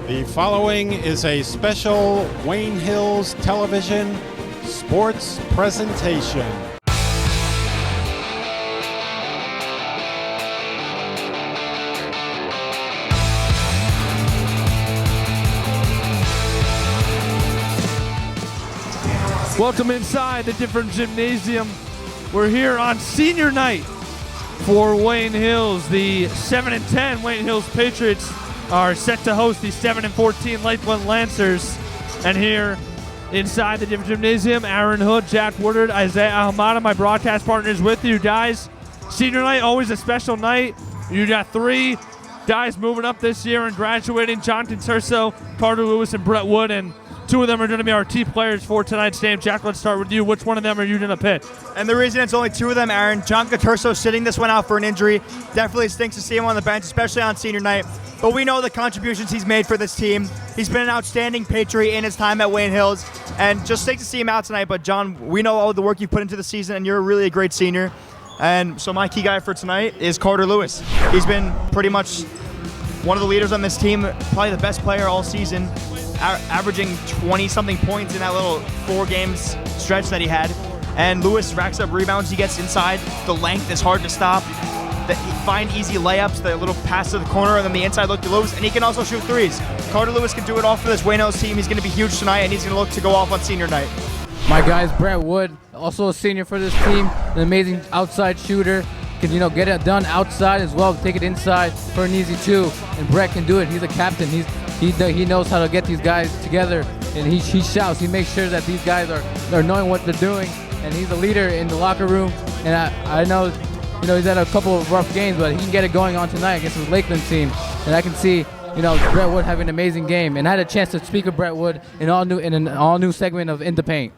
The following is a special Wayne Hills Television sports presentation. Welcome inside the different gymnasium. We're here on senior night for Wayne Hills. The 7-10 Wayne Hills Patriots are set to host the 7-14 Lakeland Lancers. And here inside the different gymnasium, Aaron Hood, Jack Woodard, Isaiah Ahumada, my broadcast partners with you guys. Senior night, always a special night. You got three guys moving up this year and graduating: John Conturso, Carter Lewis, and Brett Wood. And two of them are going to be our key players for tonight's game. Jack, let's start with you. Which one of them are you going to pick? And the reason it's only two of them, Aaron, John Conturso sitting this one out for an injury. Definitely stinks to see him on the bench, especially on senior night. But we know the contributions he's made for this team. He's been an outstanding Patriot in his time at Wayne Hills. And just stinks to see him out tonight. But, John, we know all the work you put into the season, and you're really a great senior. And so my key guy for tonight is Carter Lewis. He's been pretty much one of the leaders on this team, probably the best player all season, averaging 20-something points in that little 4 games stretch that he had. And Lewis racks up rebounds. He gets inside. The length is hard to stop. Find easy layups, the little pass to the corner, and then the inside look to Lewis. And he can also shoot threes. Carter Lewis can do it all for this Wayne Hills team. He's going to be huge tonight, and he's going to look to go off on senior night. My guy is Brett Wood, also a senior for this team, an amazing outside shooter. Can get it done outside as well, take it inside for an easy two. And Brett can do it. He's a captain. He knows how to get these guys together, and he shouts. He makes sure that these guys are knowing what they're doing, and he's a leader in the locker room. And I know, he's had a couple of rough games, but he can get it going on tonight against his Lakeland team. And I can see, Brett Wood having an amazing game. And I had a chance to speak with Brett Wood in an all new segment of In the Paint.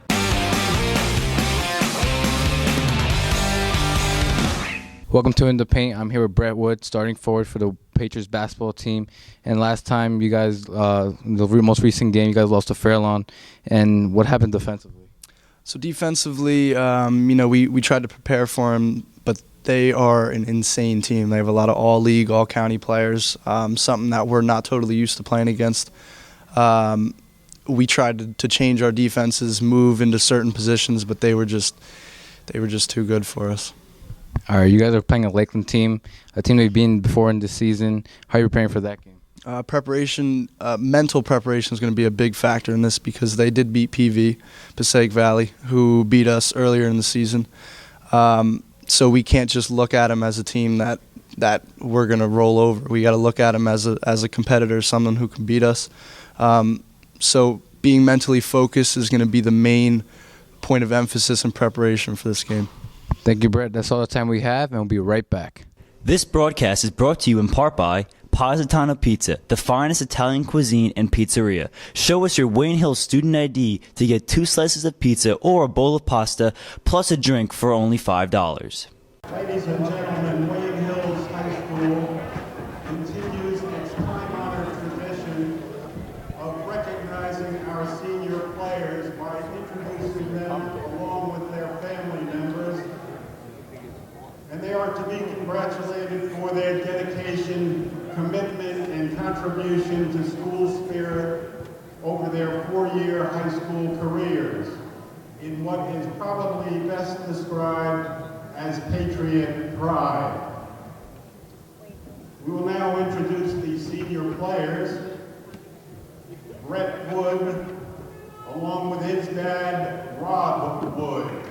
Welcome to In the Paint. I'm here with Brett Wood, starting forward for the Patriots basketball team. And last time you guys, the most recent game, you guys lost to Fairlawn. And what happened defensively? So defensively, we tried to prepare for them, but they are an insane team. They have a lot of all-league, all-county players, something that we're not totally used to playing against. We tried to change our defenses, move into certain positions, but they were just too good for us. All right, you guys are playing a Lakeland team, a team that you've been before in this season. How are you preparing for that game? Mental preparation is going to be a big factor in this because they did beat PV, Passaic Valley, who beat us earlier in the season. So we can't just look at them as a team that we're going to roll over. We got to look at them as a competitor, someone who can beat us. So being mentally focused is going to be the main point of emphasis and preparation for this game. Thank you, Brett. That's all the time we have, and we'll be right back. This broadcast is brought to you in part by Positano Pizza, the finest Italian cuisine and pizzeria. Show us your Wayne Hills student ID to get 2 slices of pizza or a bowl of pasta, plus a drink for only $5. Ladies and gentlemen, Wayne Hills High School continues its time-honored tradition of recognizing our senior players by introducing them along with their family members. And they are to be congratulated for their dedication, commitment, and contribution to school spirit over their 4-year high school careers in what is probably best described as Patriot pride. We will now introduce the senior players. Brett Wood, along with his dad, Rob Wood.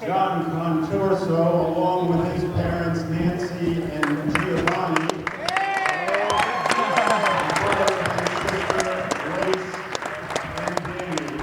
John Conturso, along with his parents Nancy and Giovanni, brother and sister Grace and Danny.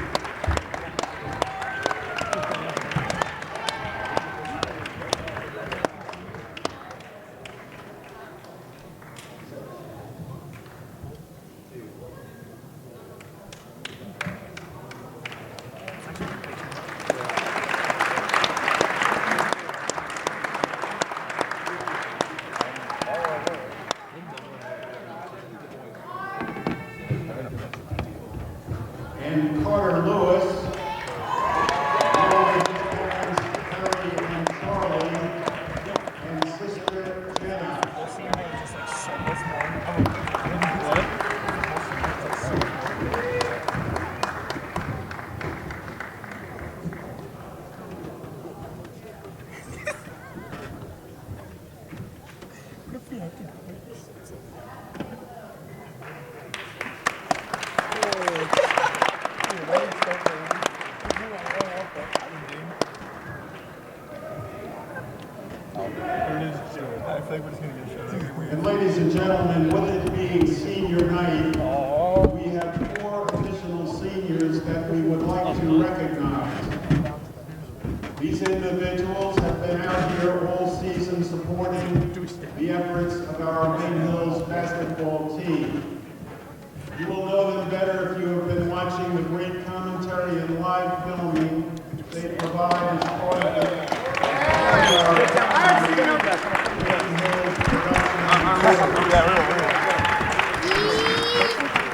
And ladies and gentlemen, with it being senior night, we have 4 additional seniors that we would like to recognize. These individuals have been out here all season supporting the efforts of our Wayne Hills basketball team. You will know them better if you have been watching the great commentary and live filming they provide as part of the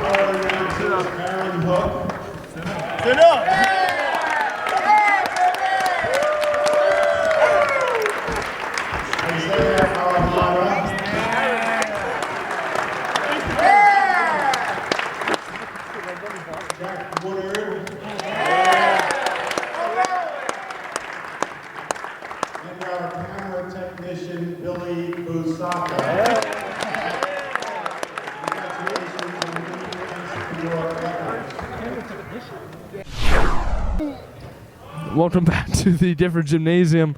Our announcers, Aaron Hook. Isaiah Ahumada. Jack Woodard. And our camera technician, Billy Busacca. Congratulations on being your efforts. Welcome back to the different gymnasium.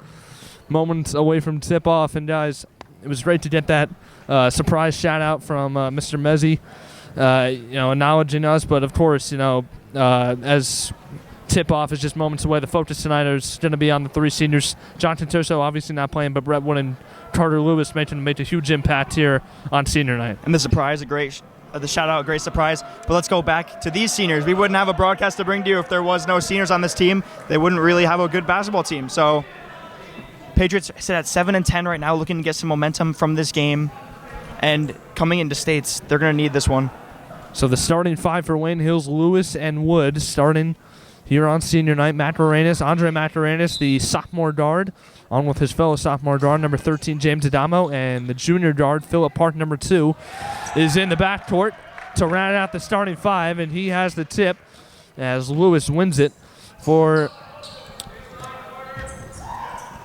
Moments away from tip-off, and guys, it was great to get that surprise shout-out from Mr. Mezzi, acknowledging us. But of course, as tip-off is just moments away, the focus tonight is going to be on the 3 seniors. Jonathan Turso obviously not playing, but Brett Wood and Carter Lewis made a huge impact here on senior night. And the surprise, the shout-out, a great surprise. But let's go back to these seniors. We wouldn't have a broadcast to bring to you if there was no seniors on this team. They wouldn't really have a good basketball team. So Patriots sit at 7-10 right now, looking to get some momentum from this game. And coming into states, they're going to need this one. So the starting 5 for Wayne Hills, Lewis and Wood, starting here on senior night. Andre Macarenas, the sophomore guard, on with his fellow sophomore guard, number 13, James Adamo, and the junior guard, Philip Park, number 2, is in the backcourt to round out the starting 5, and he has the tip as Lewis wins it for...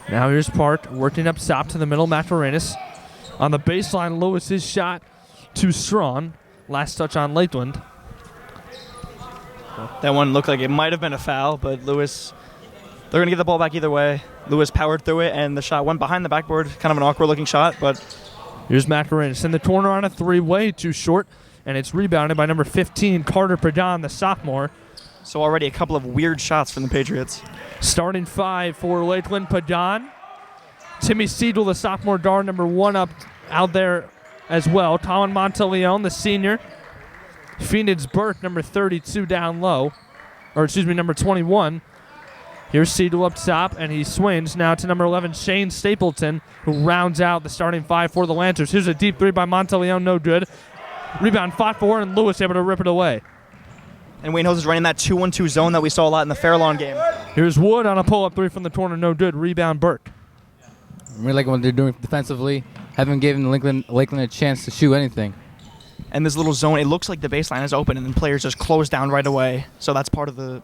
Now here's Park working up top to the middle. Macarenas on the baseline. Lewis's shot too strong. Last touch on Lakeland. That one looked like it might have been a foul, but Lewis, they're going to get the ball back either way. Lewis powered through it, and the shot went behind the backboard. Kind of an awkward-looking shot, but... Here's Macarenas in the corner on a 3, way too short, and it's rebounded by number 15, Carter Pradon, the sophomore. So already a couple of weird shots from the Patriots. Starting 5 for Lakeland, Pradon. Timmy Siegel, the sophomore guard, number 1 out there as well. Colin Monteleone, the senior. Phoenix Burke, number 32, down low. Number 21. Here's Siegel up top, and he swings now to number 11, Shane Stapleton, who rounds out the starting 5 for the Lancers. Here's a deep 3 by Monteleone, no good. Rebound fought for, and Lewis able to rip it away. And Wayne Hills is running that 2-1-2 zone that we saw a lot in the Fairlawn game. Here's Wood on a pull-up 3 from the corner, no good. Rebound Burke. I really like what they're doing defensively. Haven't given Lakeland a chance to shoot anything. And this little zone, it looks like the baseline is open, and then players just close down right away. So that's part of the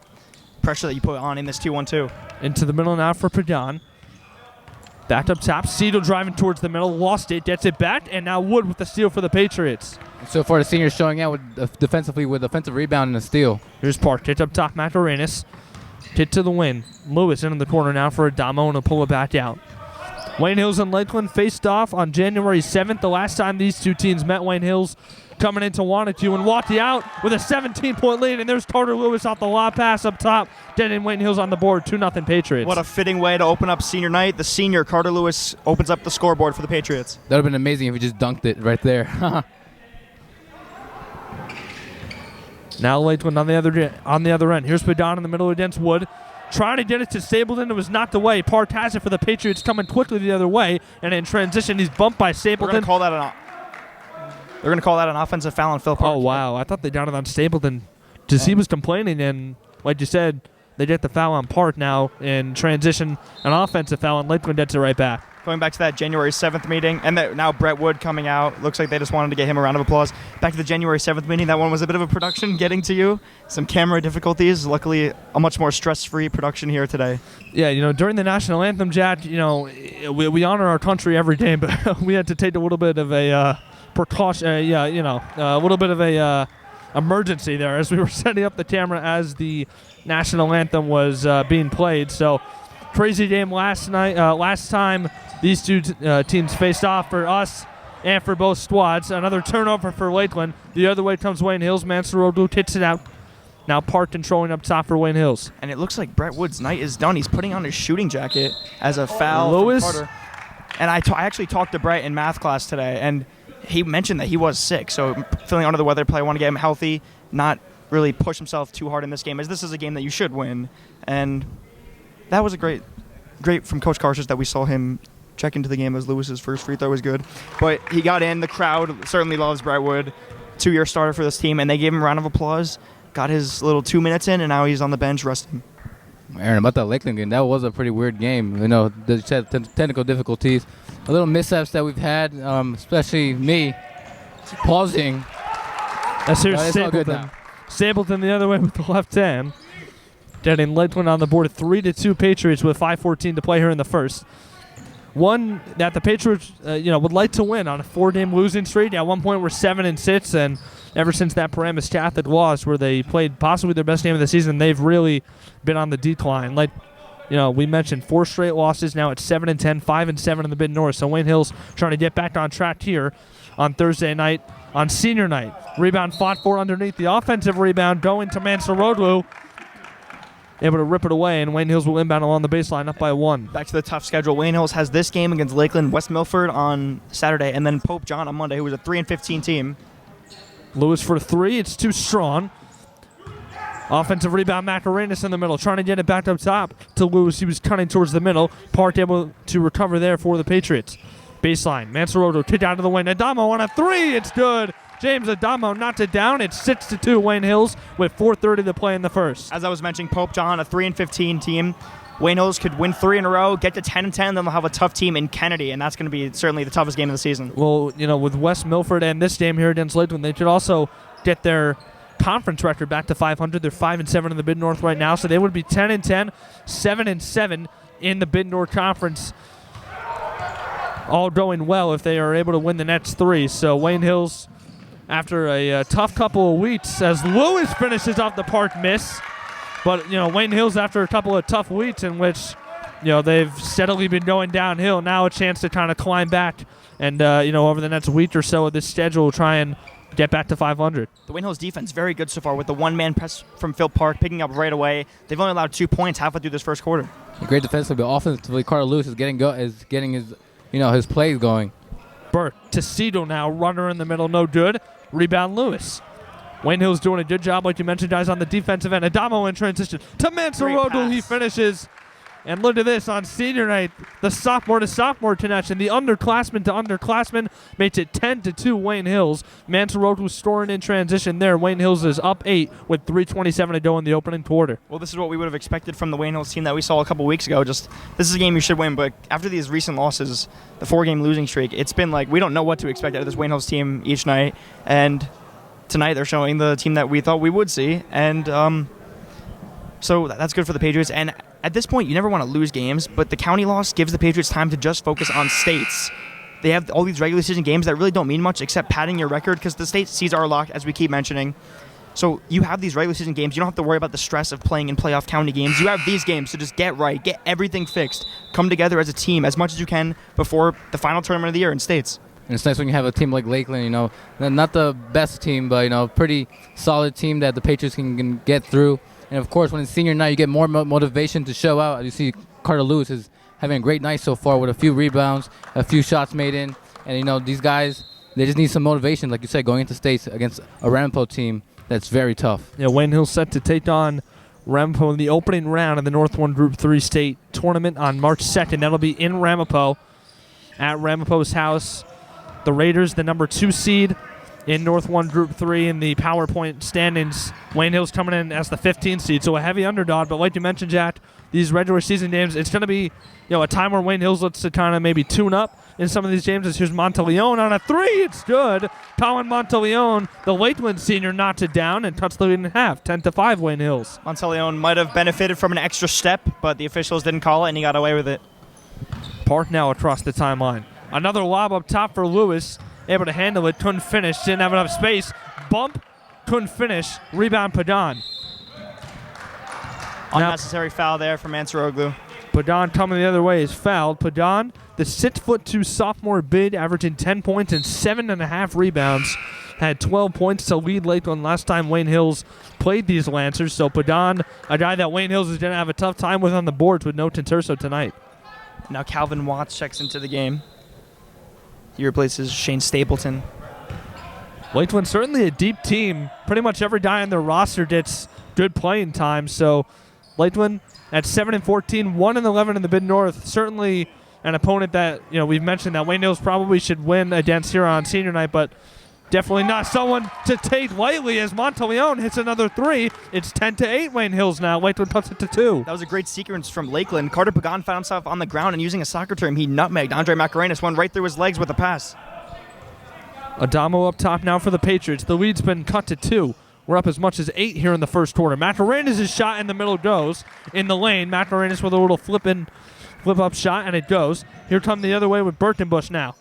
pressure that you put on in this 2-1-2. Into the middle now for Pradon. Back up top. Siegel driving towards the middle. Lost it. Gets it back. And now Wood with the steal for the Patriots. So far, the seniors showing out with defensively with offensive rebound and a steal. Here's Park. Hit up top. Macarenas. Hit to the win. Lewis in the corner now for Adamo and a pull it back out. Wayne Hills and Lakeland faced off on January 7th. The last time these two teams met, Wayne Hills coming into Wanacue and walked out with a 17-point lead. And there's Carter Lewis off the lob pass up top, getting Wayne Hills on the board. 2-0 Patriots. What a fitting way to open up senior night. The senior, Carter Lewis, opens up the scoreboard for the Patriots. That would have been amazing if he just dunked it right there. Now Lakeland on the other end. Here's Pradon in the middle against Wood. Trying to get it to Stapleton. It was knocked away. Park has it for the Patriots, coming quickly the other way. And in transition, he's bumped by Stapleton. They're going to call that an offensive foul on Phil Park. Oh, wow. I thought they downed it on Stapleton because he was complaining. And like you said, they get the foul on Park now in transition. An offensive foul, and Lakeland gets it right back. Going back to that January 7th meeting, and now Brett Wood coming out. Looks like they just wanted to get him a round of applause. Back to the January 7th meeting. That one was a bit of a production getting to you. Some camera difficulties. Luckily, a much more stress-free production here today. Yeah, during the national anthem, Jack, we honor our country every day, but we had to take a little bit of a precaution, a little bit of a emergency there as we were setting up the camera as the national anthem was being played. So, crazy game last time. these two teams faced off for us and for both squads. Another turnover for Lakeland. The other way comes Wayne Hills. Mansour hits it out. Now Park controlling up top for Wayne Hills. And it looks like Brett Wood's night is done. He's putting on his shooting jacket as a foul Lewis. from Carter. And I actually talked to Brett in math class today, and he mentioned that he was sick. So feeling under the weather, probably want to get him healthy, not really push himself too hard in this game, as this is a game that you should win. And that was a great from Coach Carsters that we saw him check into the game as Lewis's first free throw was good. But he got in. The crowd certainly loves Brett Wood, 2-year starter for this team, and they gave him a round of applause. Got his little 2 minutes in, and now he's on the bench resting. Aaron, about that Lakeland game, that was a pretty weird game. You know, the technical difficulties, a little mishaps that we've had, especially me pausing. That's here's It's all good Stapleton. now. Stapleton the other way with the left hand. Getting Lakeland on the board 3-2 Patriots with 5:14 to play here in the first. One that the Patriots, would like to win on a 4-game losing streak. At one point, we're 7-6, and ever since that Paramus Catholic loss, where they played possibly their best game of the season, they've really been on the decline. Like, we mentioned 4 straight losses. Now it's 7-10, 5-7 in the Mid North. So Wayne Hills trying to get back on track here on Thursday night, on senior night. Rebound fought for underneath. The offensive rebound going to Mansour. Able to rip it away, and Wayne Hills will inbound along the baseline up by 1. Back to the tough schedule. Wayne Hills has this game against Lakeland, West Milford on Saturday, and then Pope John on Monday, who was a 3-15 team. Lewis for 3. It's too strong. Offensive rebound, Macarenas in the middle, trying to get it back up top to Lewis. He was cutting towards the middle. Park able to recover there for the Patriots. Baseline, Mansour kick out of the wing. Adamo on a 3. It's good. James Adamo knocks it down. It's 6-2 Wayne Hills with 4:30 to play in the first. As I was mentioning, Pope John, a 3-15 team. Wayne Hills could win 3 in a row, get to 10-10, then they'll have a tough team in Kennedy, and that's going to be certainly the toughest game of the season. Well, with West Milford and this game here against Lakeland, they could also get their conference record back to 500. They're 5-7 in the Mid North right now, so they would be 10-10, 7-7 in the Mid North Conference. All going well if they are able to win the next 3. So Wayne Hills, after a tough couple of weeks, as Lewis finishes off the Park miss. But, Wayne Hills, after a couple of tough weeks in which, they've steadily been going downhill, now a chance to kind of climb back and, over the next week or so of this schedule, try and get back to 500. The Wayne Hills defense very good so far with the one-man press from Phil Park picking up right away. They've only allowed 2 points halfway through this first quarter. Great defensively, but offensively, Carter Lewis is getting his his plays going. Burke to Cedar now, runner in the middle, no good. Rebound Lewis. Wayne Hill's doing a good job, like you mentioned, guys, on the defensive end. Adamo in transition to Mansour. He finishes. And look at this on senior night, the sophomore to sophomore connection. The underclassman to underclassman makes it 10-2 Wayne Hills. Mansour was scoring in transition there. Wayne Hills is up 8 with 3:27 to go in the opening quarter. Well, this is what we would have expected from the Wayne Hills team that we saw a couple weeks ago. Just this is a game you should win, but after these recent losses, the 4-game losing streak, it's been like we don't know what to expect out of this Wayne Hills team each night. And tonight they're showing the team that we thought we would see. And so that's good for the Patriots. And at this point, you never want to lose games, but the county loss gives the Patriots time to just focus on states. They have all these regular season games that really don't mean much except padding your record because the state seeds are locked, as we keep mentioning. So you have these regular season games. You don't have to worry about the stress of playing in playoff county games. You have these games to just get right, get everything fixed, come together as a team as much as you can before the final tournament of the year in states. And it's nice when you have a team like Lakeland, not the best team, but, pretty solid team that the Patriots can get through. And, of course, when it's senior night, you get more motivation to show out. You see Carter Lewis is having a great night so far with a few rebounds, a few shots made in. And, these guys, they just need some motivation, like you said, going into states against a Ramapo team that's very tough. Yeah, Wayne Hill's set to take on Ramapo in the opening round of the North 1 Group 3 state tournament on March 2nd. That'll be in Ramapo at Ramapo's house. The Raiders, the number 2 seed in North 1 Group 3 in the PowerPoint standings. Wayne Hill's coming in as the 15th seed, so a heavy underdog. But like you mentioned, Jack, these regular season games, it's going to be a time where Wayne Hills looks to kind of maybe tune up in some of these games. Here's Monteleone on a 3. It's good. Colin Monteleone, the Lakeland senior, knocks it down and cuts the lead in half. 10-5 Wayne Hills. Monteleone might have benefited from an extra step, but the officials didn't call it, and he got away with it. Park now across the timeline. Another lob up top for Lewis. Able to handle it. Couldn't finish. Didn't have enough space. Bump. Couldn't finish. Rebound Padan. Unnecessary foul there from Mansour. Padon coming the other way is fouled. Padon, the 6'2" sophomore bid, averaging 10 points and 7.5 rebounds, had 12 points to lead Lakeland last time Wayne Hills played these Lancers. So Padon, a guy that Wayne Hills is going to have a tough time with on the boards with no Tinturso tonight. Now Calvin Watts checks into the game. He replaces Shane Stapleton. Lakeland certainly a deep team. Pretty much every guy on their roster gets good playing time. So Lakeland at 7-14, 1-11 in the Mid-North. Certainly an opponent that, we've mentioned that Wayne Hills probably should win against here on senior night, but definitely not someone to take lightly as Monteleone hits another three. It's 10-8 Wayne Hills now. Lakeland puts it to 2. That was a great sequence from Lakeland. Carter Pagan found himself on the ground, and using a soccer term, he nutmegged Andre Macarenas, went right through his legs with a pass. Adamo up top now for the Patriots. The lead's been cut to 2. We're up as much as 8 here in the first quarter. Macarenas' shot in the middle goes in the lane. Macarenas with a little flip-up shot, and it goes. Here come the other way with Birkenbush now.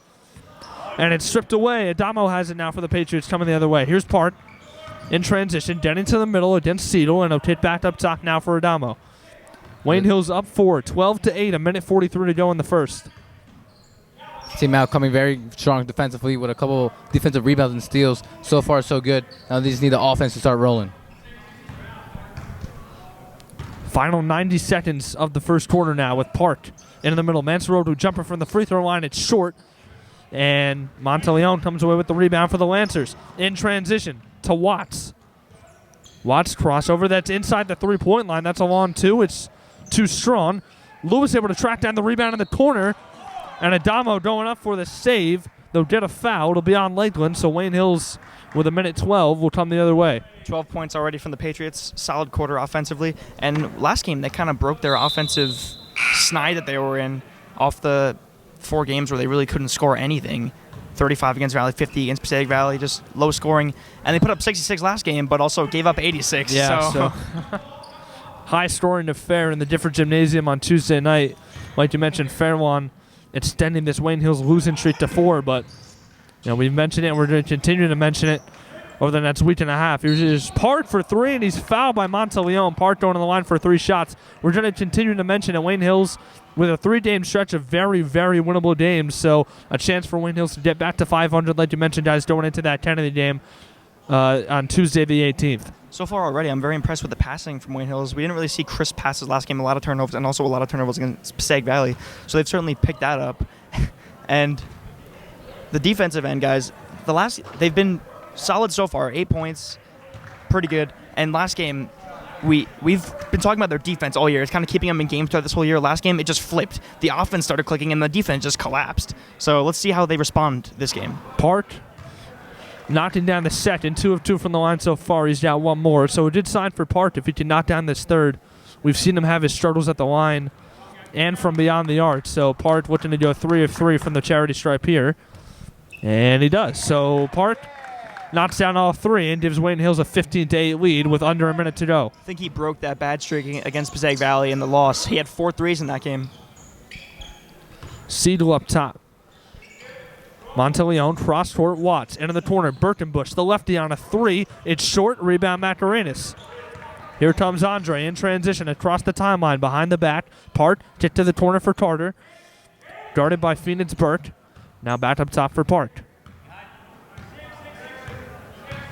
And it's stripped away. Adamo has it now for the Patriots coming the other way. Here's Part in transition, getting to the middle against Seidel, and a hit back up top now for Adamo. Wayne Hills up 4, 12-8, a minute 43 to go in the first. Team out coming very strong defensively with a couple defensive rebounds and steals. So far, so good. Now they just need the offense to start rolling. Final 90 seconds of the first quarter now with Park in the middle. Mansarodu jumper from the free throw line. It's short. And Monteleone comes away with the rebound for the Lancers. In transition to Watts. Watts crossover. That's inside the three-point line. That's a long 2. It's too strong. Lewis able to track down the rebound in the corner. And Adamo going up for the save. They'll get a foul. It'll be on Lakeland. So Wayne Hills with a minute 12 will come the other way. 12 points already from the Patriots. Solid quarter offensively. And last game, they kind of broke their offensive snide that they were in off the 4 games where they really couldn't score anything. 35 against Valley, 50 against Passaic Valley, just low scoring. And they put up 66 last game, but also gave up 86. Yeah, so high scoring affair in the different gymnasium on Tuesday night. Like you mentioned, Fairlawn extending this Wayne Hills losing streak to 4, but we've mentioned it and we're going to continue to mention it over the next week and a half. Here's Part for 3, and he's fouled by Monteleone. Part going on the line for 3 shots. We're going to continue to mention it. Wayne Hills with a 3-game stretch of very, very winnable games, so a chance for Wayne Hills to get back to 500, like you mentioned, guys, going into that Kennedy game on Tuesday the 18th. So far already, I'm very impressed with the passing from Wayne Hills. We didn't really see crisp passes last game, a lot of turnovers, and also a lot of turnovers against Passaic Valley. So they've certainly picked that up. And the defensive end, guys, they've been solid so far. 8 points, pretty good. And last game, we've been talking about their defense all year. It's kind of keeping them in games throughout this whole year. Last game, it just flipped. The offense started clicking, and the defense just collapsed. So let's see how they respond this game. Park knocking down the second, 2 of 2 from the line so far. He's got 1 more. So it did sign for Park if he can knock down this third. We've seen him have his struggles at the line and from beyond the arc. So Park looking to go 3 of 3 from the charity stripe here. And he does. So Park knocks down all 3 and gives Wayne Hills a 15-8 lead with under a minute to go. I think he broke that bad streak against Passaic Valley in the loss. He had 4 threes in that game. Seidel up top. Monteleone, cross court, Watts. Into the corner, Birkenbush, the lefty on a 3. It's short, rebound Macarenas. Here comes Andre in transition across the timeline, behind the back. Part, kick to the corner for Carter. Guarded by Phoenix Burke. Now back up top for Park.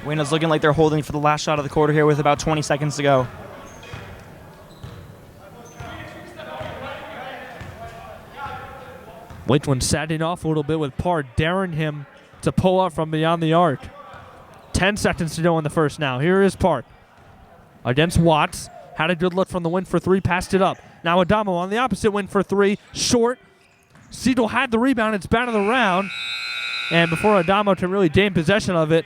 Wayne is looking like they're holding for the last shot of the quarter here with about 20 seconds to go. Lakeland setting off a little bit with Park, daring him to pull up from beyond the arc. 10 seconds to go in the first now. Here is Park against Watts. Had a good look from the win for 3, passed it up. Now Adamo on the opposite win for 3, short. Seidel had the rebound, it's batted around. And before Adamo can really gain possession of it,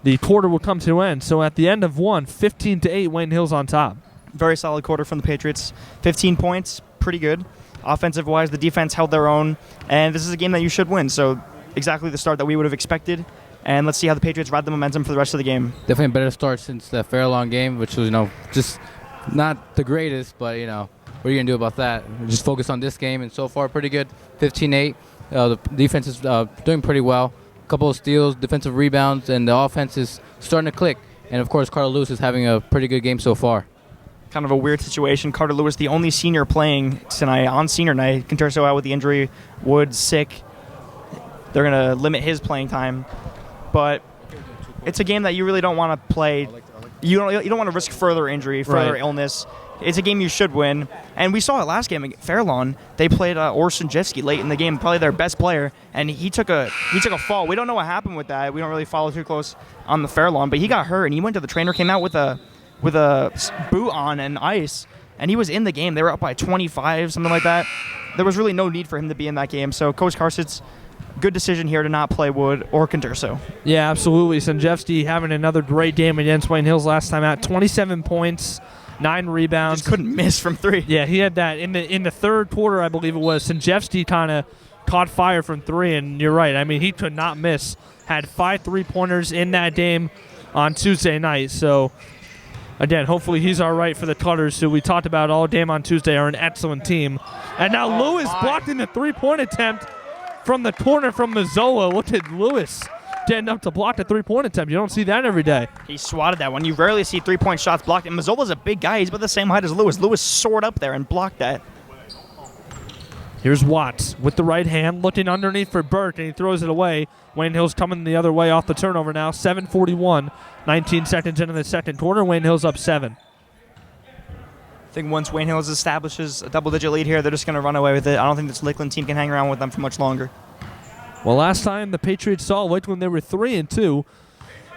the quarter will come to an end. So at the end of 1, 15-8, Wayne Hills on top. Very solid quarter from the Patriots. 15 points, pretty good. Offensive-wise, the defense held their own, and this is a game that you should win. So exactly the start that we would have expected, and let's see how the Patriots ride the momentum for the rest of the game. Definitely a better start since the Fairlawn game, which was, just not the greatest, but, what are you going to do about that? Just focus on this game, and so far pretty good. 15-8. The defense is doing pretty well. A couple of steals, defensive rebounds, and the offense is starting to click. And, of course, Carl Lewis is having a pretty good game so far. kind of a weird situation. Carter Lewis, the only senior playing tonight on senior night. Conturso out with the injury. Wood sick. They're going to limit his playing time. But it's a game that you really don't want to play. You don't want to risk further injury, further illness. It's a game you should win. And we saw it last game at Fairlawn. They played Orson Jeffsky late in the game, probably their best player, and he took a fall. We don't know what happened with that. We don't really follow too close on the Fairlawn, but he got hurt, and he went to the trainer, came out with a boot on and ice, and he was in the game. They were up by 25, something like that. There was really no need for him to be in that game. So Coach Carson's good decision here to not play Wood or Conturso. Yeah, absolutely. Sanjevsky having another great game against Wayne Hills last time out. 27 points, 9 rebounds. Just couldn't miss from 3. Yeah, he had that in the third quarter, I believe it was. Sanjevsky kind of caught fire from 3, and you're right. I mean, he could not miss. Had 5 3-pointers in that game on Tuesday night. So, again, hopefully he's all right for the Cutters, who we talked about all game on Tuesday are an excellent team. And now Lewis blocking the 3-point attempt from the corner from Mazzola. Look at Lewis getting up to block the 3-point attempt. You don't see that every day. He swatted that one. You rarely see 3-point shots blocked. And Mazzola's a big guy. He's about the same height as Lewis. Lewis soared up there and blocked that. Here's Watts with the right hand, looking underneath for Burke, and he throws it away. Wayne Hills coming the other way off the turnover now. 7:41, 19 seconds into the second quarter. Wayne Hills up 7. I think once Wayne Hills establishes a double-digit lead here, they're just going to run away with it. I don't think this Lakeland team can hang around with them for much longer. Well, last time the Patriots saw Lakeland, they were 3-2.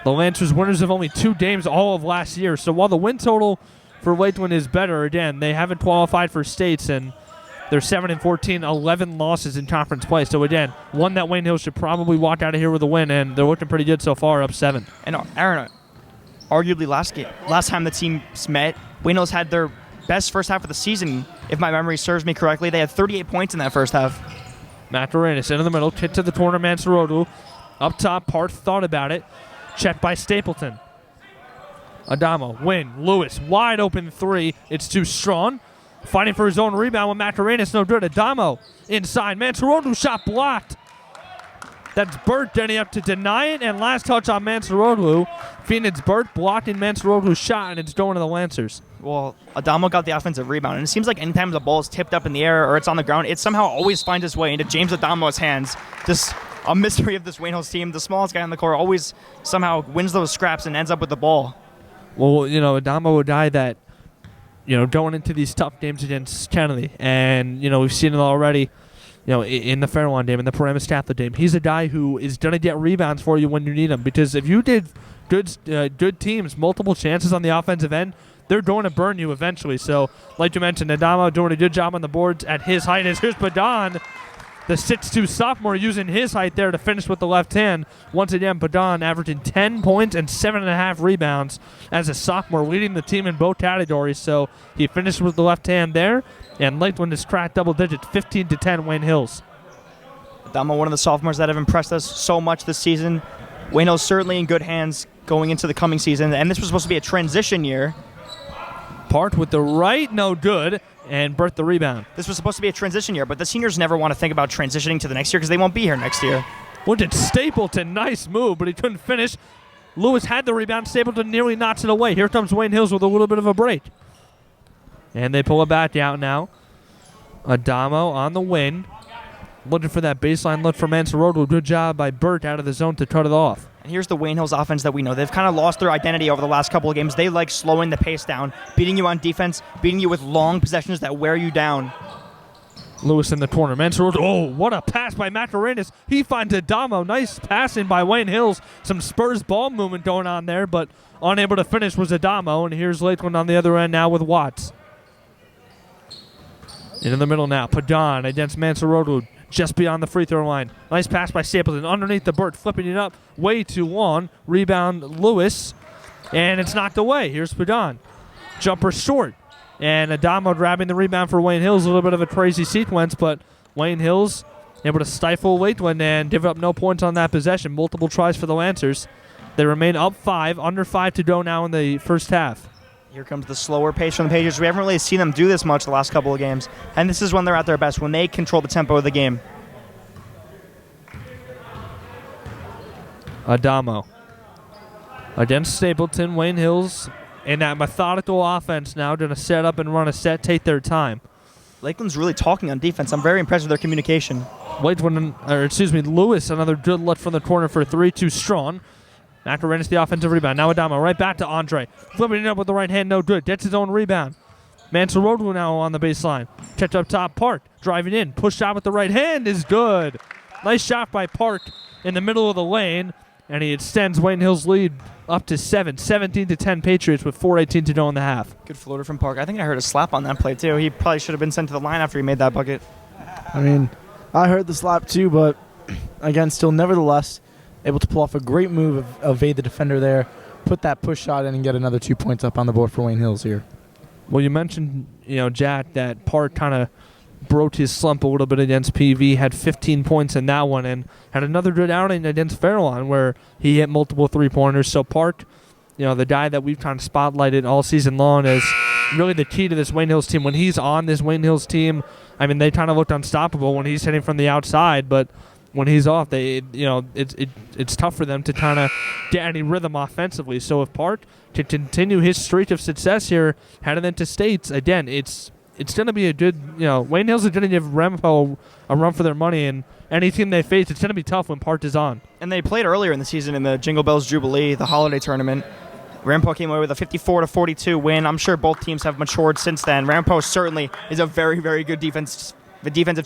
The Lancers winners of only 2 games all of last year. So while the win total for Lakeland is better, again, they haven't qualified for states, and they're 7-14, 11 losses in conference play. So again, one that Wayne Hills should probably walk out of here with a win, and they're looking pretty good so far, up 7. And Aaron, arguably last time the teams met, Wayne Hills had their best first half of the season, if my memory serves me correctly. They had 38 points in that first half. Makarenis into the middle, hit to the corner, Mansarodu. Up top, Parth thought about it. Checked by Stapleton. Adamo, Wynn, Lewis, wide open 3. It's too strong. Fighting for his own rebound with Makarenis, no good. Adamo inside. Mansarodu shot blocked. That's Burt getting up to deny it, and last touch on Mansarodu. Phoenix Burt blocking Mansarodu's shot, and it's going to the Lancers. Well, Adamo got the offensive rebound, and it seems like anytime the ball is tipped up in the air or it's on the ground, it somehow always finds its way into James Adamo's hands. Just a mystery of this Wayne Hills team. The smallest guy on the court always somehow wins those scraps and ends up with the ball. Well, Adamo, a guy that, going into these tough games against Kennedy, and, we've seen it already, in the Fairlawn game, in the Paramus Catholic game. He's a guy who is going to get rebounds for you when you need them, because if you did good teams, multiple chances on the offensive end, they're going to burn you eventually. So, like you mentioned, Adamo doing a good job on the boards at his height. Here's Badon, the 6'2 sophomore, using his height there to finish with the left hand. Once again, Badon averaging 10 points and 7.5 rebounds as a sophomore, leading the team in both categories. So he finished with the left hand there, and Lakeland has cracked double digits, 15-10 Wayne Hills. Adamo, one of the sophomores that have impressed us so much this season. Wayne Hills certainly in good hands going into the coming season, and this was supposed to be a transition year. Park with the right, no good, and Burt the rebound. This was supposed to be a transition year, but the seniors never want to think about transitioning to the next year because they won't be here next year. Look at Stapleton, nice move, but he couldn't finish. Lewis had the rebound. Stapleton nearly knocks it away. Here comes Wayne Hills with a little bit of a break. And they pull it back out now. Adamo on the win. Looking for that baseline look for Mansarodu. Good job by Burt out of the zone to cut it off. And here's the Wayne Hills offense that we know. They've kind of lost their identity over the last couple of games. They like slowing the pace down, beating you on defense, beating you with long possessions that wear you down. Lewis in the corner. Mansarodu. Oh, what a pass by Makarenis. He finds Adamo. Nice passing by Wayne Hills. Some Spurs ball movement going on there, but unable to finish was Adamo. And here's Lakeland on the other end now with Watts. In the middle now. Padan against Mansarodu. Just beyond the free throw line. Nice pass by Stapleton. Underneath the Burt, flipping it up way too long. Rebound Lewis. And it's knocked away. Here's Padan. Jumper short. And Adamo grabbing the rebound for Wayne Hills. A little bit of a crazy sequence, but Wayne Hills able to stifle Lakeland and give up no points on that possession. Multiple tries for the Lancers. They remain up 5, under 5 to go now in the first half. Here comes the slower pace from the Patriots. We haven't really seen them do this much the last couple of games. And this is when they're at their best, when they control the tempo of the game. Adamo against Stapleton. Wayne Hills in that methodical offense now, going to set up and run a set, take their time. Lakeland's really talking on defense. I'm very impressed with their communication. Lewis, another good look from the corner for 3, too strong. Macarena's the offensive rebound. Now Adamo right back to Andre. Flipping it up with the right hand, no good. Gets his own rebound. Mansorodlu now on the baseline. Checked up top, Park. Driving in. Push shot with the right hand is good. Nice shot by Park in the middle of the lane. And he extends Wayne Hill's lead up to 7. 17-10 Patriots with 4:18 to go in the half. Good floater from Park. I think I heard a slap on that play, too. He probably should have been sent to the line after he made that bucket. I mean, I heard the slap too, but again, still nevertheless able to pull off a great move, evade the defender there, put that push shot in, and get another 2 points up on the board for Wayne Hills here. Well, you mentioned, Jack, that Park kind of broke his slump a little bit against PV, had 15 points in that one, and had another good outing against Fairlawn where he hit multiple three-pointers. So Park, the guy that we've kind of spotlighted all season long as really the key to this Wayne Hills team. When he's on this Wayne Hills team, I mean, they kind of looked unstoppable when he's hitting from the outside, but when he's off, it's tough for them to kind of get any rhythm offensively. So if Park can continue his streak of success here heading into states, again, it's going to be a good, Wayne Hills is going to give Ramapo a run for their money, and any team they face, it's going to be tough when Park is on. And they played earlier in the season in the Jingle Bells Jubilee, the holiday tournament. Ramapo came away with a 54-42 win. I'm sure both teams have matured since then. Ramapo certainly is a very, very good defensive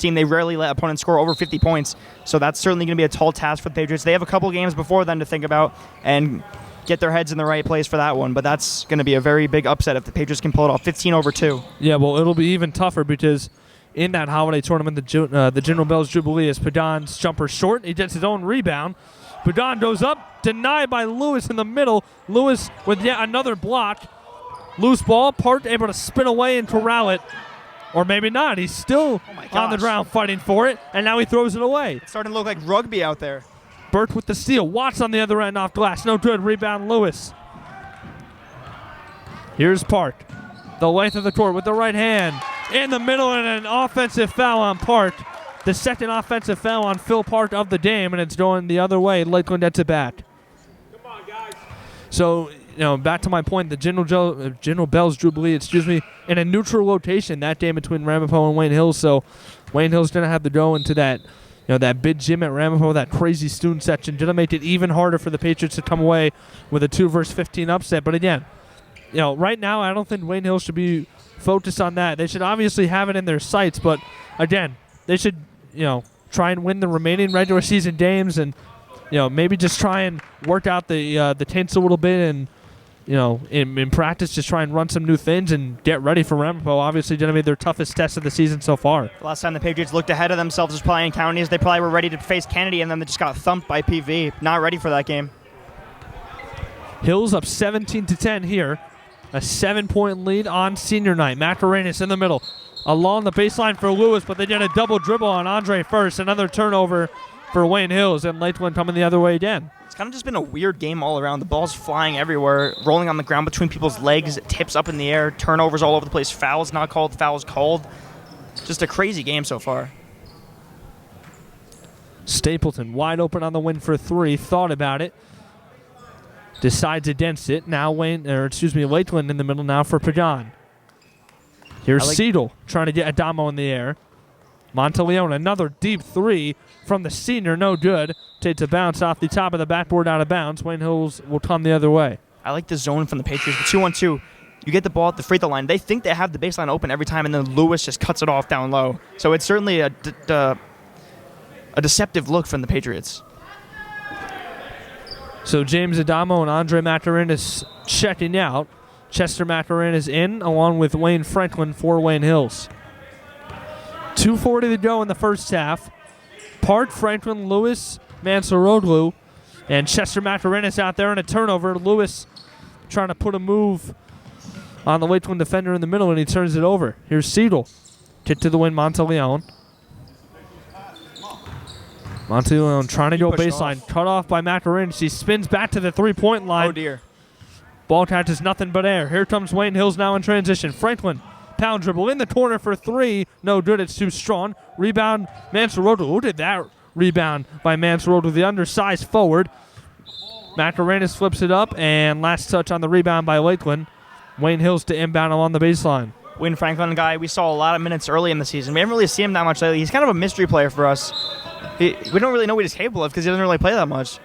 team. They rarely let opponents score over 50 points, so that's certainly going to be a tall task for the Patriots. They have a couple games before then to think about and get their heads in the right place for that one, but that's going to be a very big upset if the Patriots can pull it off. 15-2. Yeah, well, it'll be even tougher because in that holiday tournament, the General Bells Jubilee is Padon's jumper short. He gets his own rebound. Padon goes up, denied by Lewis in the middle. Lewis with yet another block. Loose ball, Park able to spin away and corral it. Or maybe not. He's still on the ground fighting for it, and now he throws it away. It's starting to look like rugby out there. Burke with the steal. Watts on the other end off glass. No good. Rebound Lewis. Here's Park. The length of the court with the right hand. In the middle, and an offensive foul on Park. The second offensive foul on Phil Park of the game, and it's going the other way. Lakeland gets it back. Come on, guys. So, back to my point, the General Bells Jubilee, in a neutral rotation that day between Ramapo and Wayne Hills. So Wayne Hills going to have to go into that, that big gym at Ramapo, that crazy student section, going to make it even harder for the Patriots to come away with a 2-15 upset. But again, right now I don't think Wayne Hills should be focused on that. They should obviously have it in their sights, but again, they should, try and win the remaining regular season games and, maybe just try and work out the tints a little bit and, in practice, just try and run some new things and get ready for Ramapo. Obviously, going to be their toughest test of the season so far. The last time the Patriots looked ahead of themselves was probably in counties. They probably were ready to face Kennedy, and then they just got thumped by PV. Not ready for that game. Hills up 17-10 here. A 7-point lead on senior night. Macarenas in the middle. Along the baseline for Lewis, but they get a double dribble on Andre first. Another turnover for Wayne Hills, and Lakeland coming the other way again. It's kind of just been a weird game all around. The ball's flying everywhere, rolling on the ground between people's legs, tips up in the air, turnovers all over the place, fouls not called, fouls called. Just a crazy game so far. Stapleton wide open on the win for 3, thought about it, decides against it. Now Lakeland in the middle now for Pagan. Here's Seidel trying to get Adamo in the air. Monteleone, another deep 3 from the senior, no good. Takes a bounce off the top of the backboard out of bounds. Wayne Hills will come the other way. I like the zone from the Patriots. The 2-on-2, you get the ball at the free throw line. They think they have the baseline open every time, and then Lewis just cuts it off down low. So it's certainly a deceptive look from the Patriots. So James Adamo and Andre Macarenas checking out. Chester Macarenas in, along with Wayne Franklin for Wayne Hills. 2:40 to go in the first half. Park, Franklin, Lewis, Mansorodlu, and Chester Macarenas out there in a turnover. Lewis trying to put a move on the Lakeland defender in the middle, and he turns it over. Here's Seidel. Kick to the win, Monteleone. Monteleone trying to go baseline. Cut off by Macarenas. He spins back to the three-point line. Oh, dear. Ball catches nothing but air. Here comes Wayne Hills now in transition. Franklin, pound dribble in the corner for 3. No good. It's too strong. Rebound, Mansorodlu. Who did that rebound by Mansorodlu, the undersized forward? Macarenas flips it up, and last touch on the rebound by Lakeland. Wayne Hills to inbound along the baseline. Wayne Franklin, guy we saw a lot of minutes early in the season. We haven't really seen him that much lately. He's kind of a mystery player for us. We don't really know what he's capable of because he doesn't really play that much.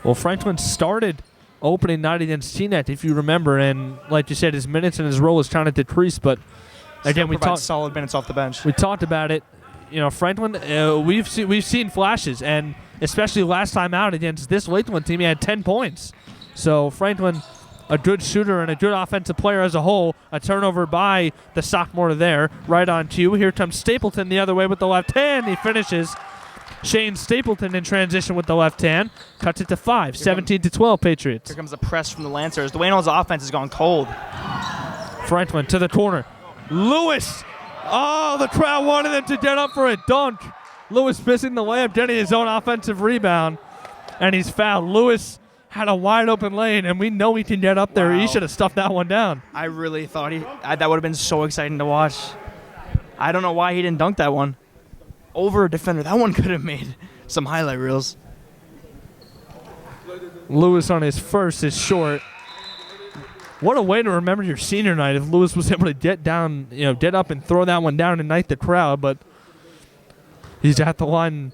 Well, Franklin started opening night against Teaneck, if you remember, and like you said, his minutes and his role has kind of decreased. But again, we talked solid minutes off the bench. We talked about it. You know, Franklin, we've seen flashes, and especially last time out against this Lakeland team, he had 10 points. So Franklin, a good shooter and a good offensive player as a whole. A turnover by the sophomore there, right on cue. Here comes Stapleton the other way with the left hand. He finishes. Shane Stapleton in transition with the left hand. Cuts it to 5, 17-12 Patriots. Here comes the press from the Lancers. The Wayne Hills offense has gone cold. Franklin to the corner. Lewis. Oh, the crowd wanted him to get up for a dunk. Lewis missing the layup, getting his own offensive rebound, and he's fouled. Lewis had a wide open lane, and we know he can get up there. Wow. He should have stuffed that one down. I really thought that would have been so exciting to watch. I don't know why he didn't dunk that one. Over a defender. That one could have made some highlight reels. Lewis on his first is short. What a way to remember your senior night if Lewis was able to get down, get up and throw that one down and ignite the crowd, but he's at the line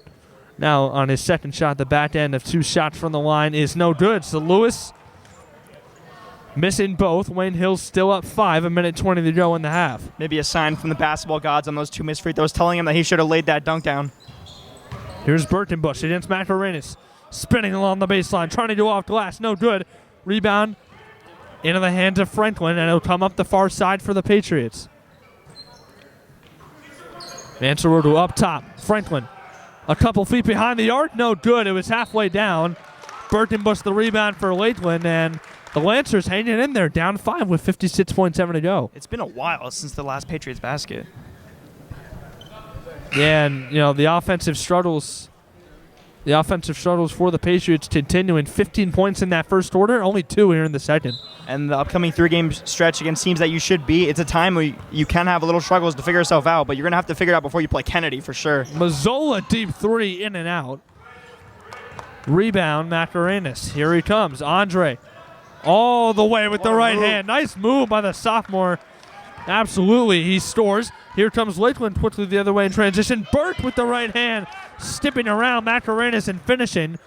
now on his second shot. The back end of 2 shots from the line is no good. So Lewis missing both. Wayne Hills still up 5, 1:20 to go in the half. Maybe a sign from the basketball gods on those 2 missed free throws telling him that he should have laid that dunk down. Here's Burtonbush against Macarenas. Spinning along the baseline, trying to go off glass. No good. Rebound into the hands of Franklin, and it'll come up the far side for the Patriots. Mansour up top. Franklin a couple feet behind the arc. No good. It was halfway down. Burtonbush the rebound for Lakeland, and the Lancers hanging in there, down 5 with 56.7 to go. It's been a while since the last Patriots basket. Yeah, and the offensive struggles for the Patriots continuing. 15 points in that first quarter, only 2 here in the second. And the upcoming 3-game stretch against teams that you should beat, it's a time where you can have a little struggles to figure yourself out, but you're going to have to figure it out before you play Kennedy for sure. Mazzola deep 3 in and out. Rebound, Macarenas. Here he comes. Andre all the way with the right hand. Nice move by the sophomore. Absolutely, he scores. Here comes Lakeland quickly the other way in transition. Burt with the right hand, stepping around Macarenas and finishing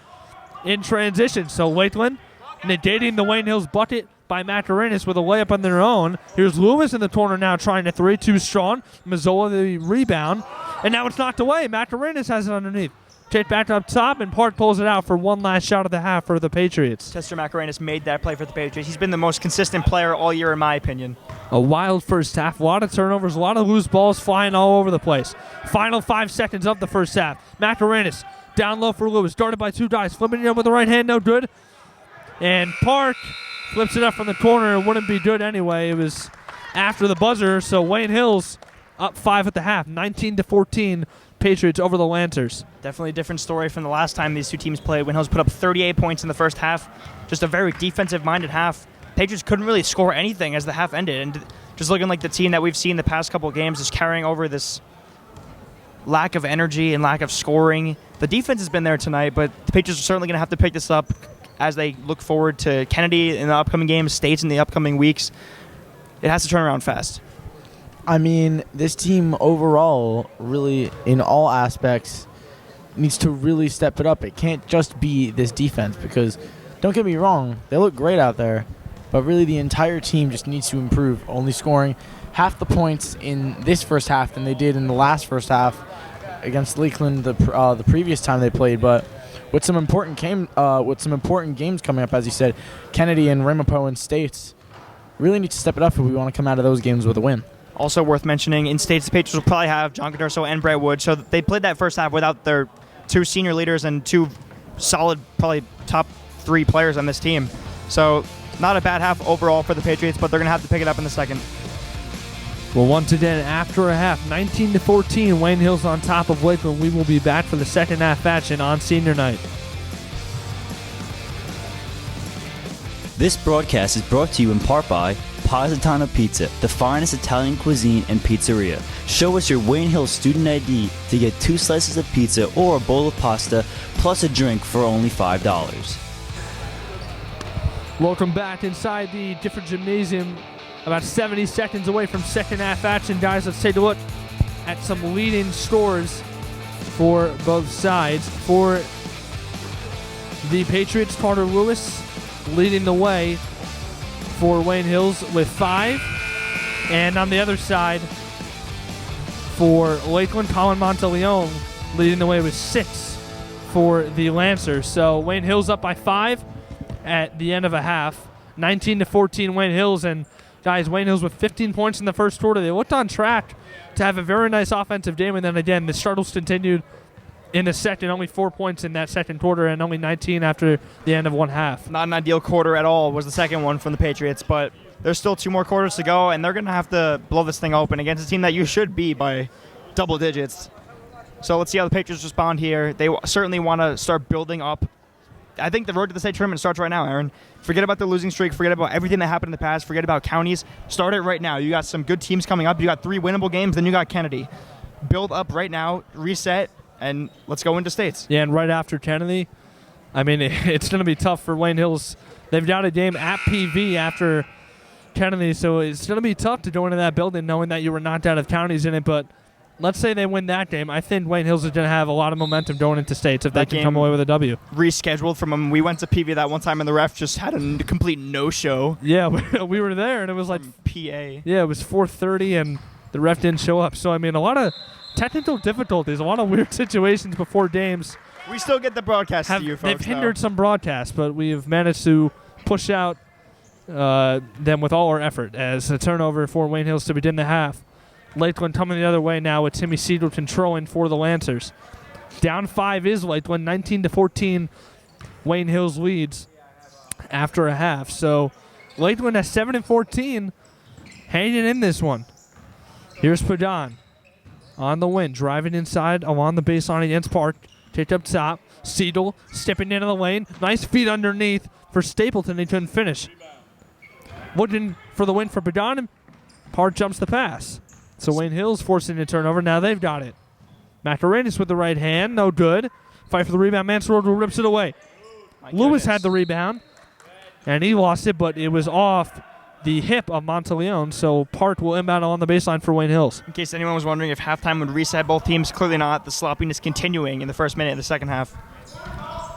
in transition. So Lakeland negating the Wayne Hills bucket by Macarenas with a layup on their own. Here's Lewis in the corner now trying to 3, too strong. Mazzola the rebound, and now it's knocked away. Macarenas has it underneath. Take back up top, and Park pulls it out for one last shot of the half for the Patriots. Chester Macarenas made that play for the Patriots. He's been the most consistent player all year, in my opinion. A wild first half. A lot of turnovers, a lot of loose balls flying all over the place. Final 5 seconds of the first half. Macarenas down low for Lewis. Guarded by 2 guys. Flipping it up with the right hand, no good. And Park flips it up from the corner. It wouldn't be good anyway. It was after the buzzer, so Wayne Hills up 5 at the half. 19-14. Patriots over the Lancers. Definitely a different story from the last time these two teams played. Wayne Hills put up 38 points in the first half. Just a very defensive-minded half. Patriots couldn't really score anything as the half ended, and just looking like the team that we've seen the past couple of games is carrying over this lack of energy and lack of scoring. The defense has been there tonight, but the Patriots are certainly going to have to pick this up as they look forward to Kennedy in the upcoming games, States in the upcoming weeks. It has to turn around fast. I mean, this team overall, really, in all aspects, needs to really step it up. It can't just be this defense because, don't get me wrong, they look great out there, but really the entire team just needs to improve, only scoring half the points in this first half than they did in the last first half against Lakeland the previous time they played. But with some important games coming up, as you said, Kennedy and Ramapo and States really need to step it up if we want to come out of those games with a win. Also worth mentioning, in States, the Patriots will probably have John Cadurso and Brett Wood, so they played that first half without their 2 senior leaders and 2 solid, probably top 3 players on this team. So not a bad half overall for the Patriots, but they're going to have to pick it up in the second. Well, once again, after a half, 19-14, Wayne Hills on top of Lakeland. We will be back for the second half action on senior night. This broadcast is brought to you in part by Positano Pizza, the finest Italian cuisine and pizzeria. Show us your Wayne Hills student ID to get 2 slices of pizza or a bowl of pasta, plus a drink for only $5. Welcome back inside the different gymnasium about 70 seconds away from second half action. Guys, let's take a look at some leading scores for both sides. For the Patriots, Carter Lewis leading the way for Wayne Hills with 5. And on the other side, for Lakeland, Colin Monteleone leading the way with 6 for the Lancers. So Wayne Hills up by 5 at the end of a half. 19-14 Wayne Hills. And guys, Wayne Hills with 15 points in the first quarter. They looked on track to have a very nice offensive game. And then again, the struggles continued in the second. Only 4 points in that second quarter and only 19 after the end of one half. Not an ideal quarter at all was the second one from the Patriots, but there's still 2 more quarters to go, and they're going to have to blow this thing open against a team that you should beat by double digits. So let's see how the Patriots respond here. They certainly want to start building up. I think the road to the state tournament starts right now, Aaron. Forget about the losing streak. Forget about everything that happened in the past. Forget about counties. Start it right now. You got some good teams coming up. You got 3 winnable games, then you got Kennedy. Build up right now, reset, and let's go into states. Yeah, and right after Kennedy, I mean, it's going to be tough for Wayne Hills. They've got a game at PV after Kennedy, so it's going to be tough to go into that building knowing that you were knocked out of counties in it. But let's say they win that game. I think Wayne Hills is going to have a lot of momentum going into states if they can come away with a W. Rescheduled from them. We went to PV that one time, and the ref just had a complete no-show. Yeah, we were there, and it was like PA. Yeah, it was 4:30, and the ref didn't show up. So, I mean, a lot of technical difficulties, a lot of weird situations before games. We still get the broadcast to you, folks. They've hindered some broadcasts, but we've managed to push out them with all our effort as a turnover for Wayne Hills to begin the half. Lakeland coming the other way now with Timmy Siegel controlling for the Lancers. Down 5 is Lakeland, 19-14 Wayne Hills leads after a half. So Lakeland at 7-14 hanging in this one. Here's Padan on the wing, driving inside along the baseline against Park. Kicked up top. Siegel stepping into the lane. Nice feet underneath for Stapleton. He couldn't finish. Looking for the win for Padan. Park jumps the pass. So Wayne Hills forcing a turnover. Now they've got it. Macarenas with the right hand. No good. Fight for the rebound. Mansell rips it away. Lewis had the rebound. And he lost it, but it was off the hip of Monteleone. So Park will inbound on the baseline for Wayne Hills. In case anyone was wondering if halftime would reset both teams, clearly not. The sloppiness continuing in the first minute of the second half.